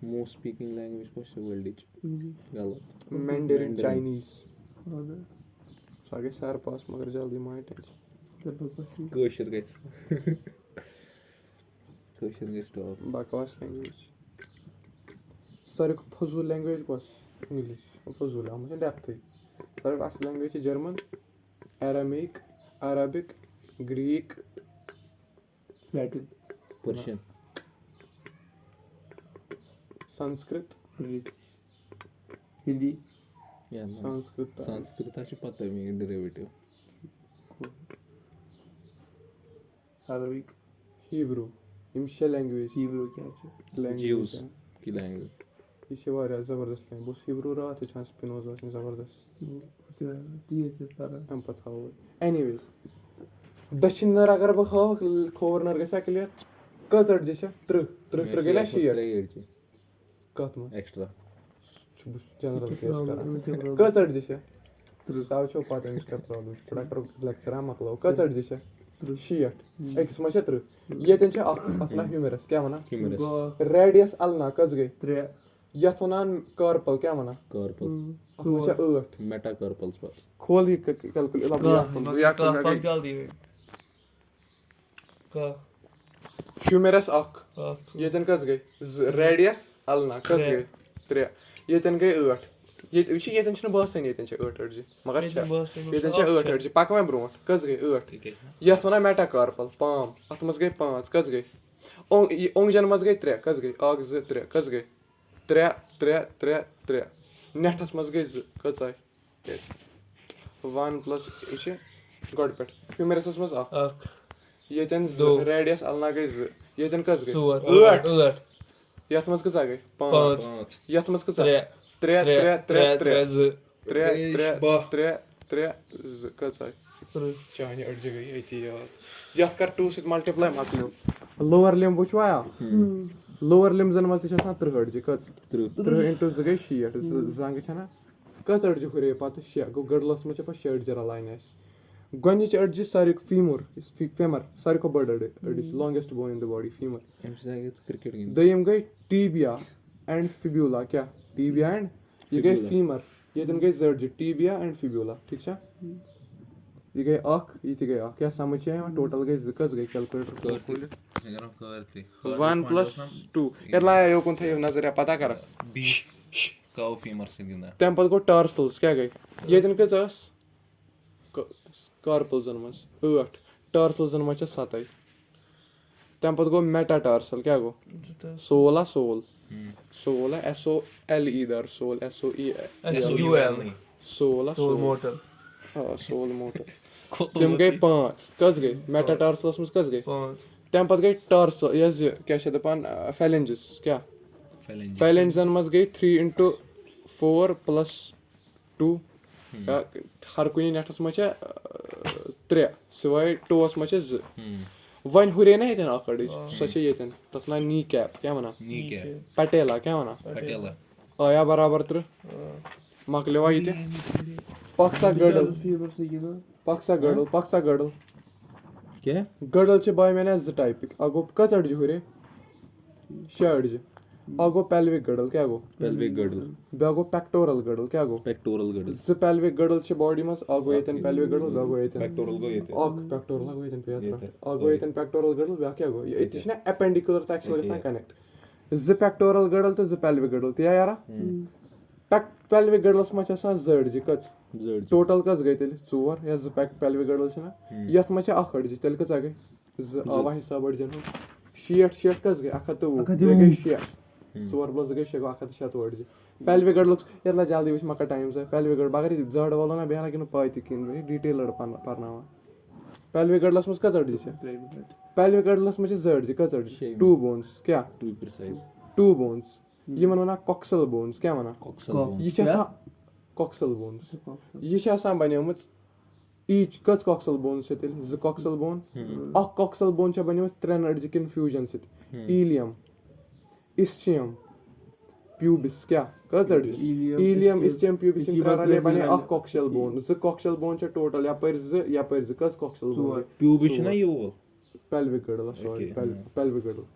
मोस्ट स्पीकिंग लैंग्वेज को वर्ल्ड इच गलत मैंडरिन चाइनीज सागे सार पास मगर जल्दी my tension kosher guys top बकवास लैंग्वेज सारे को फजूल लैंग्वेज बस इंग्लिश फजूल हम से डेप्थ है सारे असल language German Aramaic Arabic Greek Latin Persian Sanskrit Hindi या संस्कृताची पता मी डेरिवेटिव अरबिक हिब्रू इमशे लैंग्वेज हिब्रू क्या है ज्यूस की लैंग्वेज ये छ वारिया जबरदस्त लैंग्वेज बस हिब्रू रा तो छ स्पिनोजा जबरदस्त तीस सारा हम पता हो एनीवेज दक्षिण नर अगर बख खोवर नर गसा क्लियर कचड़ जे छ 3 गेला शीट कत म एक्स्ट्रा जनरल केस करा कचड़ जे छ साव छो पता है इसका प्रॉब्लम थोड़ा करो लेक्चर हम मकलो कचड़ जे छ शीट एक समझ 3 ये तन छ असला ह्यूमरस क्या वना रेडियस अलना कस गई 3 यथ वनान कार्पल क्या वना कार्पल अच्छा 8 मेटा कार्पल्स पर खोल ही कैलकुलेट कार्पल जल्दी का ह्यूमेरस अख اکھ ییٚتٮ۪ن کٔژ گٔے ریڈیس النا کٔژ گٔے 3 ییٚتٮ۪ن گٔے 8 ییٚتہِ وٕچھ ییٚتٮ۪ن چھُنہٕ باسٲنی ییٚتٮ۪ن چھِ 8 أڑجہِ مگر چھےٚ ییٚتٮ۪ن چھِ 8 أڑجہِ پَکہٕ وۄنۍ برونٛٹھ کٔژ گٔے 8 یَتھ وَنان میٹاکارپل پام اَتھ منٛز گٔے 5 کٔژ گٔے اوٚنٛگجن منٛز گٔے 3 کٔژ گٔے 1 2 3 کٔژ گٔے 3 3 3 3 نٮ۪ٹھس منٛز گٔے 2 کٔژ آیہِ 1 پلس یہِ چھِ گۄڈٕ پٮ۪ٹھ ہیوٗمیرسس منٛز 1 ییٚتٮ۪ن 2 ریڈیس النا گٔے 2 ییٚتٮ۪ن کٔژ گٔے 8 یَتھ منٛز کۭژاہ گٔے 5 یَتھ منٛز کۭژاہ 3 3 3 3 2 3 3 3 3 2 کٔژ آیہِ چانہِ أڑجہِ گٔے أتی یاد یَتھ کر 2 سۭتۍ ملٹِپلاے مۄکلیو لوور لِمب وٕچھوا لوور لِمزن منٛز تہِ چھِ آسان 30 أڑجہِ کٔژ 30 اِنٹوٗ 2 گٔے 60 زنٛگہٕ چھےٚ کٔژ أڑجہِ ہُرے پَتہٕ 6 گوٚو گٔڈلَس منٛز چھِ پَتہٕ 6 أڑجہِ رلاینہِ اَسہِ گۄڈنِچ أڑجہِ ساروی فیٖمور فیمر ساروی کھۄتہٕ بٔڑ أڑِج لانگیسٹ بون اِن د باڈی فیٖمر دوٚیِم گٔے ٹیٖبیا اینڈ فِبیولا کیٛاہ ٹیٖبیا اینڈ یہِ گٔے فیٖمر ییٚتٮ۪ن گٔے 2 أڑجہِ ٹیٖبیا اینڈ فِبیولا ٹھیٖک چھا یہِ گٔے 1 یہِ تہِ گٔے 1 کیٛاہ سمجھ چھےٚ یِوان ٹوٹل گٔے 2 کٔژ گٔے کیلکُلیٹر 1 + 2 یَتھ لایا یوکُن تھٲیِو نظر یا پتہ کرکھ تَمہِ پتہٕ گوٚو ٹارسلز کیٛاہ گٔے ییٚتٮ۪ن کٔژ ٲس کارپلزن منٛز 8 ٹارسلزن منٛز چھِ 7 تَمہِ پتہٕ گوٚو میٹاٹارسل کیٛاہ گوٚو سول سول SOLE دار سول SOE سول موٹر تِم گٔے 5 کٔژ گٔے میٹاٹارسلس منٛز کٔژ گٔے تَمہِ پتہٕ گٔے ٹارسل یہِ حظ یہِ کیٛاہ چھِ دَپان فیلنجز کیٛاہ فیلنجزن منٛز گٔے 3 × 4 + 2 ہر کُنہِ نٮ۪ٹھس منٛز چھےٚ 3 سِوے ٹووَس منٛز چھِ 2 وۄنۍ ہُرے نہ ییٚتٮ۪ن 1 أڑِج سۄ چھِ ییٚتٮ۪ن تَتھ وَنان نی کیپ کیٛاہ وَنان پٹیلا کیٛاہ وَنان آیا برابر 30 مۄکلیوا یہِ تہِ پَکھ سا گٔڈٕل گٔڈٕل چھِ باے میٛانہِ 2 ٹایپٕکۍ اکھ گوٚو کٔژ أڑجہِ ہُرے 6 أڑجہِ اکھ گوٚو پیلوِک گٔڈٕل کیٛاہ گوٚو بیٛاکھ گوٚو پیکٹورل گٔڈٕل کیٛاہ گوٚو 2 پیلوِک گٔڈٕل چھِ باڈی منٛز اکھ گوٚو ییٚتٮ۪ن پیلوِک گٔڈٕل بیٛاکھ گوٚو ییٚتٮ۪ن پیکٹورل گوٚو ییٚتٮ۪ن پیکٹورل گٔڈٕل بیٛاکھ کیٛاہ گوٚو أتی چھِنہ ایپینڈِکیوٗلر تہٕ ایکشل گژھان کَنیکٹ 2 پیکٹورل گٔڈٕل تہٕ 2 پیلوِک گٔڈٕل تہِ یارا پیلوِک گٔڈلَس منٛز چھِ آسان 2 أڑجہِ کٔژ ٹوٹل کٔژ گٔے تیٚلہِ 4 یا 2 پیلوِک گٔڈٕل چھِنہ یَتھ منٛز چھِ 1 أڑجہِ تیٚلہِ کۭژاہ گٔے 2 آوا حِساب أڑجن ہُنٛد 60 کٔژ گٔے 120 بیٚیہِ گٔے 6 4 + 2 گٔے 6 گوٚو 196 أڑجہِ پیلوِک گٔڈلُک یَتھ لَگہِ جلدی وٕچھ مۄکلہِ ٹایم زایہِ پیلوِک گٔڈٕل مگر یہِ زٲڈ والو نہ بیٚیہِ لَگہِ نہٕ پاے تہِ کِہیٖنۍ ڈِٹیلٕڈ پَرناوان پیلوِک گٔڈلَس منٛز کٔژ أڑجہِ چھِ پیلوِک گٔڈلَس منٛز چھِ 2 أڑجہِ کٔژ أڑجہِ 2 بونٕز کیٛاہ 2 بونٕز یِمن وَنان کۄکسل بونٕز کیٛاہ وَنان یہِ چھِ آسان کۄکسل بونٕز یہِ چھِ آسان بَنیمٕژ ایٖچ کٔژ کۄکسل بونٕز چھِ تیٚلہِ 2 کۄکسل بون اکھ کۄکسل بون چھےٚ بَنیمٕژ 3 أڑجہِ کِنۍ فیوٗجن سۭتۍ ایٖلیم اسچِیم پیوٗبِس کیٛاہ کٔژ أڑجہِ ایٖلیم اسچِیم پیوٗبِس یِم 3 رَلے بَنے اکھ کۄکشل بون 2 کۄکشل بون چھِ ٹوٹل یَپٲرۍ 2 یَپٲرۍ 2 کٔژ کۄکشل بون پیلوِک گٔڈٕل سوری پیلوِک گٔڈٕل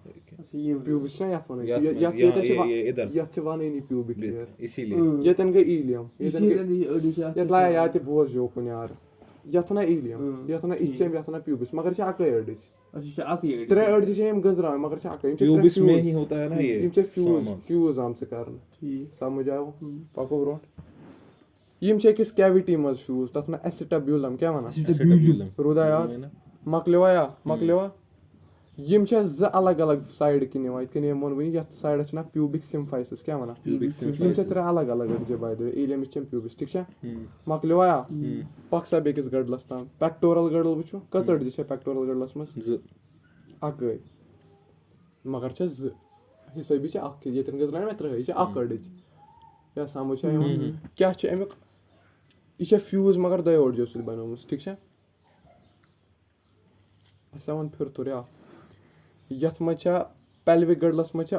پیوٗبِس چھِنہ یَتھ وَنان یَتھ چھِ وَنٲنی پیوٗبِک ییٚتٮ۪ن گٔے ایٖلیم یَتھ لایا یا تہِ بوز یوکُن یارٕ یَتھ وَنان ایٖلیم یَتھ وَنان اسچِیم یَتھ وَنان پیوٗبِس مگر چھِ 1 أڑِج 3 أڑجہِ چھِ یِم گٔنٛزراوٕنۍ مگر چھِ 1 یِم چھِ فیوٗز آمژٕ کرنہٕ سمجھ آو پَکو برونٛٹھ یِم چھِ أکِس کیوِٹی منٛز فیوٗز تَتھ وَنان ایسِٹَبیوٗلم کیٛاہ وَنان روٗدا یاد مۄکلیوا یِم چھِ 2 الگ الگ سایڈٕ کِنۍ یِوان یِتھ کٔنۍ أمۍ ووٚن وٕنی یَتھ سایڈَس چھِ وَنان پیوٗبِک سِمفایسِس کیٛاہ وَنان یِم چھِ 3 الگ الگ أڑجہِ باے دَ وے ایٖلیم اسچِیم پیوٗبِس ٹھیٖک چھا مۄکلیوا پَکھ سا بیٚکِس گٔڈلَس تام پیکٹورل گٔڈٕل وٕچھو کٔژ أڑجہِ چھےٚ پیکٹورل گٔڈلَس منٛز 1 مگر چھےٚ 2 حِسٲبی چھِ 1 ییٚتٮ۪ن گٔژھ مےٚ 3 یہِ چھِ 1 أڑِج کیٛاہ سمجھ چھا یِوان کیٛاہ چھُ اَمیُک یہِ چھےٚ فیوٗز مگر 2 أڑجو سۭتۍ بَنٲومٕژ ٹھیٖک چھا اَسا وَن پھِرتھُر یَتھ منٛز چھےٚ پیلوِک گٔڈلَس منٛز چھِ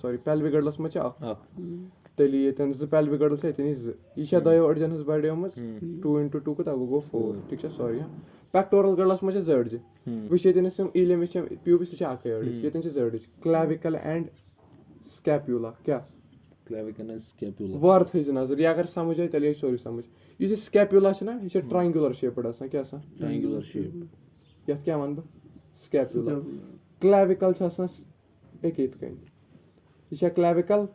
1 پیلوِک گٔڈلَس منٛز چھِ 1 تیٚلہِ ییٚتٮ۪ن 2 پیلوِک گٔڈٕل چھِ ییٚتٮ۪ن یہِ 2 یہِ چھےٚ 2 أڑجن ہٕنٛز بَڑیمٕژ 2 × 2 کوٗتاہ گوٚو 4 ٹھیٖک چھا سوری پیکٹورل گٔڈلَس منٛز چھِ 2 أڑجہِ وٕچھ ییٚتٮ۪ن ٲسۍ یِم ایٖلیم اسچِیم پیوٗبِس یہِ چھِ 1 أڑِج ییٚتٮ۪ن چھِ 2 أڑِج کٕلیوِکل اینڈ سکیپیوٗلا کیٛاہ وارٕ تھٲیزِ نظر یہِ اگر سمجھ آیہِ تیٚلہِ آیہِ سورُے سمجھ یُس یہِ سکیپیوٗلا چھِ نہ یہِ چھِ ٹرٛاینگیوٗلر شیپٕڈ آسان کیٛاہ آسان یَتھ کیٛاہ وَنہٕ بہٕ سکیپیوٗلا clavicle छ आसान एक इत कहीं ये छ clavicle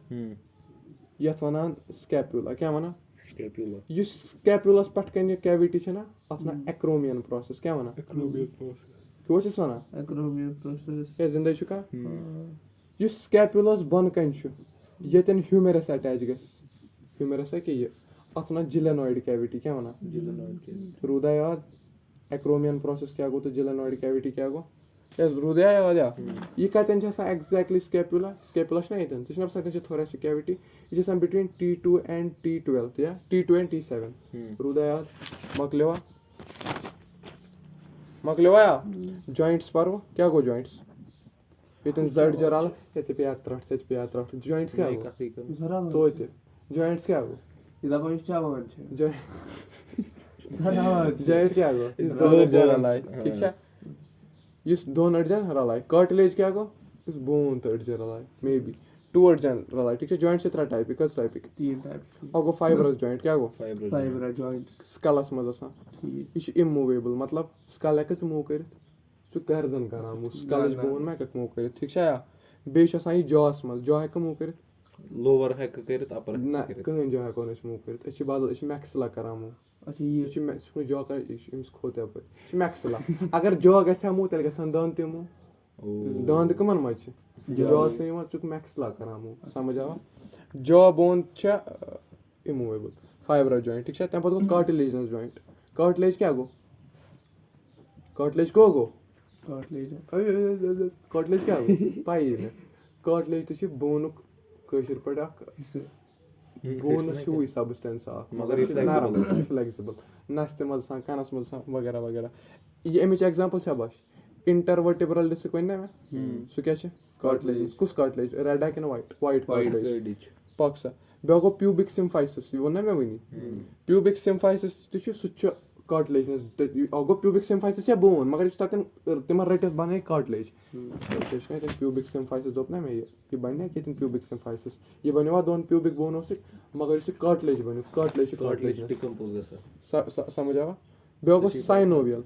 यथ वनान scapula क्या वना Scapula. युस scapulas पट कहीं cavity छ ना अपना acromion process क्या वना Acromion process. क्यों छ वना acromion process ये जिंदा चुका युस scapulas बन कहीं छु ये तेन humerus attach गस humerus है कि ये अपना gylenoid cavity क्या वना Gylenoid cavity. रूदा याद acromion process क्या गो तो gylenoid cavity क्या गो यस रूदा याद या ये का तेन छ exactly scapula छ ना ये तेन छ ना साथ thoracic cavity ये छ between T2 and T12 या T2 and T7 रूदा याद मकलेवा या joints पर वो क्या गो joints ये तेन zed जराल ये पे यात्रा joints क्या गो Zara तो ये joints क्या गो इधर कोई चावल है joint Zara joint क्या गो इस दोनों जराल ठीक है इस दोनों अर्जन रलाय कार्टिलेज क्या गो इस बोन तो अर्जन रलाय मे बी टू अर्जन रलाय ठीक है जॉइंट से तरह टाइप कस टाइप तीन टाइप्स अगो फाइब्रस जॉइंट क्या गो फाइबर जॉइंट स्कलस मज आसान ये इमूवेबल मतलब स्कल हेक मूव कर सु गर्दन करान मूव स्कल बोन में हेक मूव कर ठीक है बे ये जॉस मज जॉ हेक मूव कर Lower हेक करित upper ना कहीं जॉ हेक मूव कर अच्छी बात अच्छी मैक्सिला करान मूव अच्छा ये अच्छी जॉ कर इस खोते अब मैक्सिला अगर जॉ गसा मूव तेल गसन दान ते मूव दान कमन मज जॉ से यहां चुक मैक्सिला करान मूव समझ आवा जॉ बोन छ इमूवेबल फाइब्रस जॉइंट ठीक है तम पत गो कार्टिलेजनस जॉइंट कार्टिलेज क्या गो कार्टिलेज को गो कार्टिलेज कार्टिलेज क्या गो पाई ने कार्टिलेज तो बोनुक कशर पड़ बोनस हुई सब्सटेंस मगर ये flexible फ्लेक्सिबल नस्ते मज कानस मज वगैरह वगैरह ये एमिच एग्जांपल छ बस इंटरवर्टिब्रल डिस्क वन में सु क्या छ कार्टिलेज कुछ कार्टिलेज रेड है कि वाइट कार्टिलेज पक्सा बेगो प्यूबिक सिम्फाइसिस यो ना में वनी प्यूबिक सिम्फाइसिस तो सु कार्टिलेज अगो प्यूबिक सिम्फाइसिस या बोन मगर इस तकन तिम रट बने कार्टिलेज तो प्यूबिक सिम्फाइसिस दोप ना में ये बने कि प्यूबिक सिम्फाइसिस ये बनेवा दोन प्यूबिक बोन से मगर इस कार्टिलेज बने कार्टिलेज डिकम्पोज समझ आवा बेगो साइनोवियल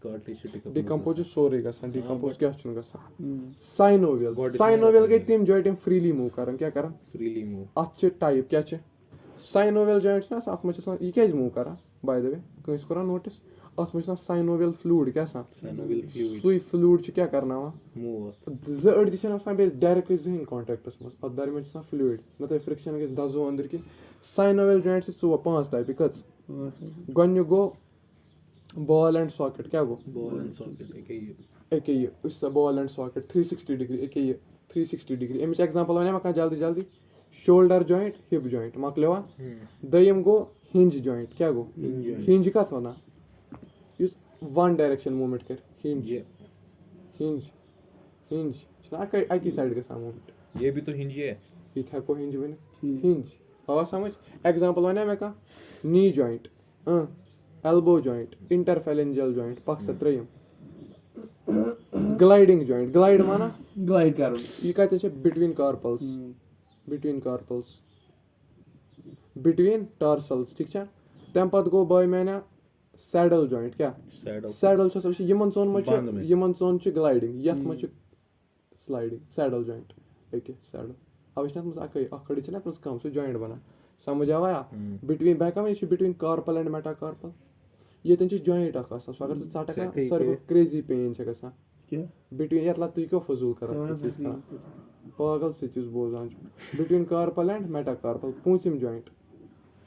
कार्टिलेज डिकम्पोज सोरे गसन डिकम्पोज क्या छन गसन साइनोवियल के टीम जॉइंट फ्रीली मूव करन क्या करन freely move. अच्छे टाइप क्या छ साइनोवियल जॉइंट्स ना साथ में छ ये क्या मूव करा बाय द वे कइस करा नोटिस अस में साइनोवियल फ्लूइड क्या सा Synovial fluid सुई फ्लूइड छ क्या करना वा move. ज अड़ दिशन आसान बेस डायरेक्टली जहन कांटेक्टस में और दरमियान छ फ्लूइड न तो फ्रिक्शन के दजो अंदर की साइनोवियल जॉइंट्स छ पांच टाइप कस गन्यु गो बॉल एंड सॉकेट क्या गो Ball and socket एक ये इस बॉल एंड सॉकेट 360 डिग्री एक ये 360 डिग्री एमिच एग्जांपल वने मका जल्दी शोल्डर जॉइंट हिप जॉइंट मकलेवा दयम गो हिंज जॉइंट क्या गो हिंज का थोना इस वन डायरेक्शन मूवमेंट कर हिंज छना आई की साइड के मूवमेंट ये भी तो हिंज है इथा को हिंज बने हिंज आवा समझ एग्जांपल वने मका knee joint elbow joint interphalangeal joint पक्ष त्रयम ग्लाइडिंग जॉइंट ग्लाइड माना ग्लाइड कर ये कहते हैं बिटवीन कार्पल्स बिटवीन टार्सल्स ठीक है तम पत गो बाय मैंने सैडल जॉइंट क्या सैडल छ सब यमन सोन छ ग्लाइडिंग यथ म छ sliding saddle joint okay saddle अवश्य मस अकड़ी छ ना मस कम सो जॉइंट बना समझ आवा बिटवीन बैका में बिटवीन कार्पल एंड मेटाकार्पल ये तन छ जॉइंट आका सो अगर से चाटा का सर क्रेजी पेन छ गसा क्या बिटवीन यत तु क्यों फजूल कर पागल से चीज बोलना बिटवीन कार्पल एंड मेटाकार्पल पूंछिम जॉइंट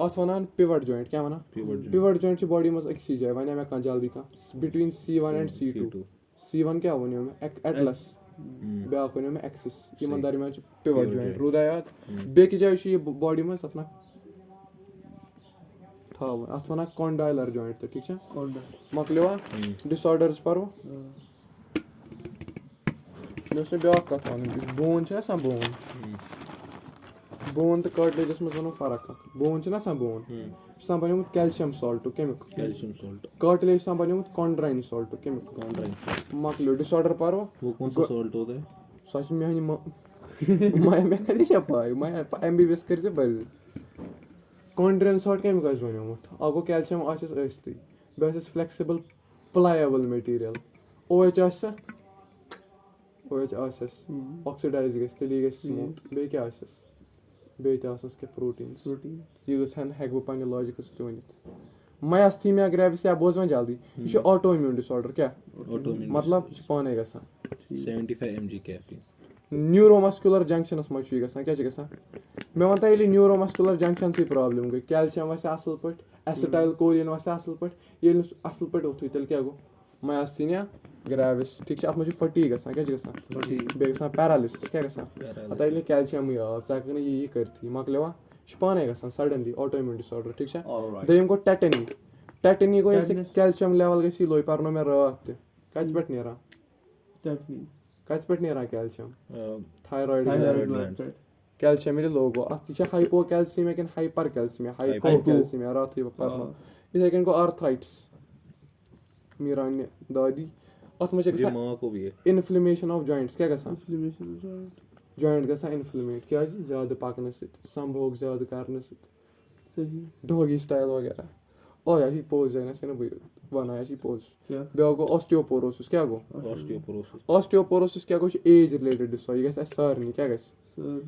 अथ वनान पिवट जॉइंट क्या वना पिवट जॉइंट छ बॉडी मस एक्सी जाय वने में का जल्दी का between C1 and C2 C1 क्या वने में एटलस ब्या वने में एक्सिस ईमानदारी में पिवट जॉइंट रुदा याद बे की जाय ये बॉडी में सतना था अथ वना कॉन्डाइलर जॉइंट ठीक है मकलेवा डिसऑर्डर्स पर उसमें ब्या कथ वन बोन छ ना बोन तो कार्टिलेजस में वनो फरक बोन छ ना बोन सा बनियोमुत कैल्शियम सॉल्ट केमिक कार्टिलेज सा बनियोमुत कॉन्ड्राइन सॉल्ट केमिक मकलो डिसऑर्डर पर वो कौन सा सॉल्ट होता है सच में मैं कदी छपाई मैं एमबीबीएस कर से बरज कॉन्ड्राइन सॉल्ट केमिक आस बनियोमुत अगो कैल्शियम आसस अस्ति base flexible pliable material OH आस OH आसस ऑक्सीडाइज गस तेली गस स्मूथ बे क्या आसस बे ते आसस के प्रोटीन्स प्रोटीन ये गस हन हेक ब पन्ने लॉजिक से वनित मायस्थीनिया ग्रेविस या बोझ वन जल्दी ये ऑटो इम्यून डिसऑर्डर क्या मतलब ये पाने गसान 75 mg caffeine न्यूरोमस्कुलर जंक्शनस मज छ गसान क्या छ गसान मैं वनता ये न्यूरोमस्कुलर जंक्शन से प्रॉब्लम गई कैल्शियम वस असल पट एसिटाइल कोलिन वस असल पट ये असल पट ओथु तेल क्या गो मायस्थीनिया ग्रेविस ठीक छ अत मज फटीग गसान क्या छ गसान बे गसान पैरालिसिस क्या गसान अत ये कैल्शियम ये चाकने ये करथी मकलेवा छ पाने गसान सडनली ऑटो इम्यून डिसऑर्डर ठीक छ दोयम गो टेटनी गो ये कैल्शियम लेवल गसी लोई परनो में रात कच पट नेरा टेटनी कच पट नेरा calcium thyroid thyroid gland calcium ये लोगो अत छ हाइपो कैल्शियम के हाइपर कैल्शियम हाइपो कैल्शियम रात ये परनो इधर कन को आर्थराइटिस मीरान दादी अत मज ये मां को भी है इन्फ्लेमेशन ऑफ जॉइंट्स क्या गसान इन्फ्लेमेशन जॉइंट गसान इन्फ्लेमेट क्या ज्यादा पकने संभोग ज्यादा करने सही डॉगी स्टाइल वगैरह ओ या ही पोज है ना से ना बनाया ही पोज क्या बेगो ऑस्टियोपोरोसिस क्या गो ऑस्टियोपोरोसिस क्या गो एज रिलेटेड डिसऑर्डर ये गस सारनी क्या गस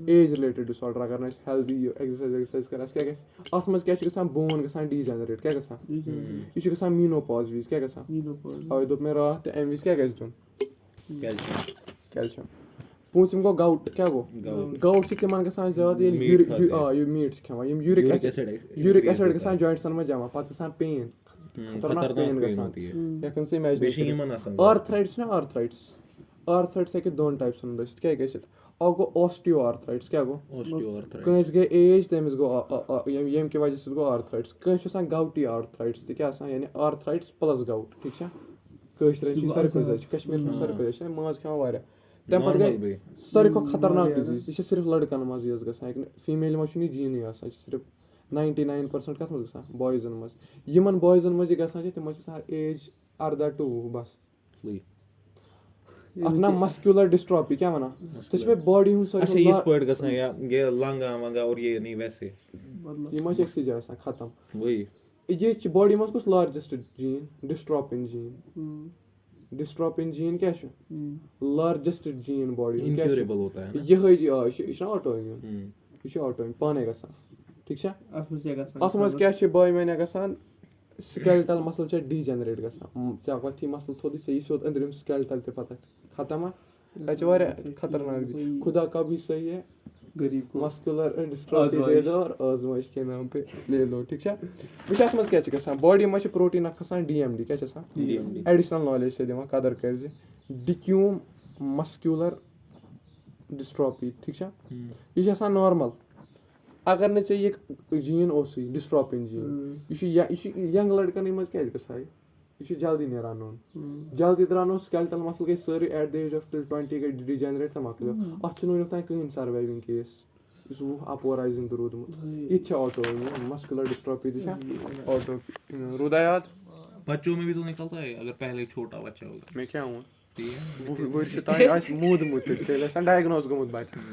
एज रिलेटेड डिसऑर्डर अगर ना हेल्दी एक्सरसाइज कर क्या गस अत मज क्या गसान बोन गसान डीजेनरेट क्या गसान ये गसान मीनोपॉज वीज क्या गसान मीनोपॉज और दोप में रात एम वीज क्या गस दोन कैल्शियम पूछम गो गाउट क्या गो गाउट छ तिमन गसान ज्यादा ये मीट खेवा ये यूरिक एसिड गसान जॉइंट्सन में जमा पत गसान पेन खतरनाक पेन गसान यकन से इमेजिन आर्थराइटिस ना आर्थराइटिस है कि दोन टाइप्स न लिस्ट क्या गस गो ऑस्टियो आर्थराइटिस क्या गो कस गए एज तमिस गो यम की वजह से गो आर्थराइटिस कस आसान गाउटी आर्थराइटिस क्या आसान यानी आर्थराइटिस प्लस गाउट ठीक छ कश्मीर छी सारे कोई कश्मीर में सारे कोई माज खावा वारा तम पत गए सारे को खतरनाक डिजीज ये सिर्फ लड़कन मज यस गसान फीमेल मज नी जीन आसान सिर्फ 99% कत मज गसान बॉयजन मज यमन बॉयजन मज गसान तम मज गसान एज 18 to 20 बस अतना मस्कुलर डिस्ट्रॉफी क्या वना तो बॉडी हूं सर अच्छा ये पॉइंट गसान या ये लांगा वांगा और ये नहीं वैसे ये मज एक चीज आसान खत्म वही ये बॉडी मज कुछ लार्जेस्ट जीन डिस्ट्रोपिन जीन क्या छ लार्जेस्ट जीन बॉडी इनक्यूरेबल होता है ये है ये ऑटो इम्यून ये ऑटो इम्यून पाने गसान ठीक छ अत मज क्या छ बाय मैंने गसान स्केलेटल मसल छ डीजेनरेट गसान क्या वथी मसल थोड़ी से इसो अंदरम स्केलेटल ते पता खत्म है वारे खतरनाक खुदा का भी सही है गरीब को मस्कुलर डिस्ट्रॉफी दे दो और आजमाइश के नाम पे ले लो ठीक है विशास मज क्या गसान बॉडी में प्रोटीन खसान डीएमडी क्या डीएमडी एडिशनल नॉलेज से दिमा कदर कर डिक्यूम मस्कुलर डिस्ट्रॉफी ठीक है ये नॉर्मल अगर न ये जीन ओस डिस्ट्रॉपिन जीन ये यंग लड़कन मज क्या गसान ये जल्दी नेरान जल्दी द्रानो स्केलेटल मसल गई सारी एट द एज ऑफ 20 गई डिजेनरेट तो मकलो अत वन कहीं सर्वाइविंग केस इस वो अपराइजिंग रूदमुत ये ऑटो मस्कुलर डिस्ट्रॉफी ऑटो रुदा याद बच्चों में भी तो निकलता है अगर पहले छोटा बच्चा होगा मैं क्या हूँ वो मूद मुत डायग्नोज गमुत बच्चस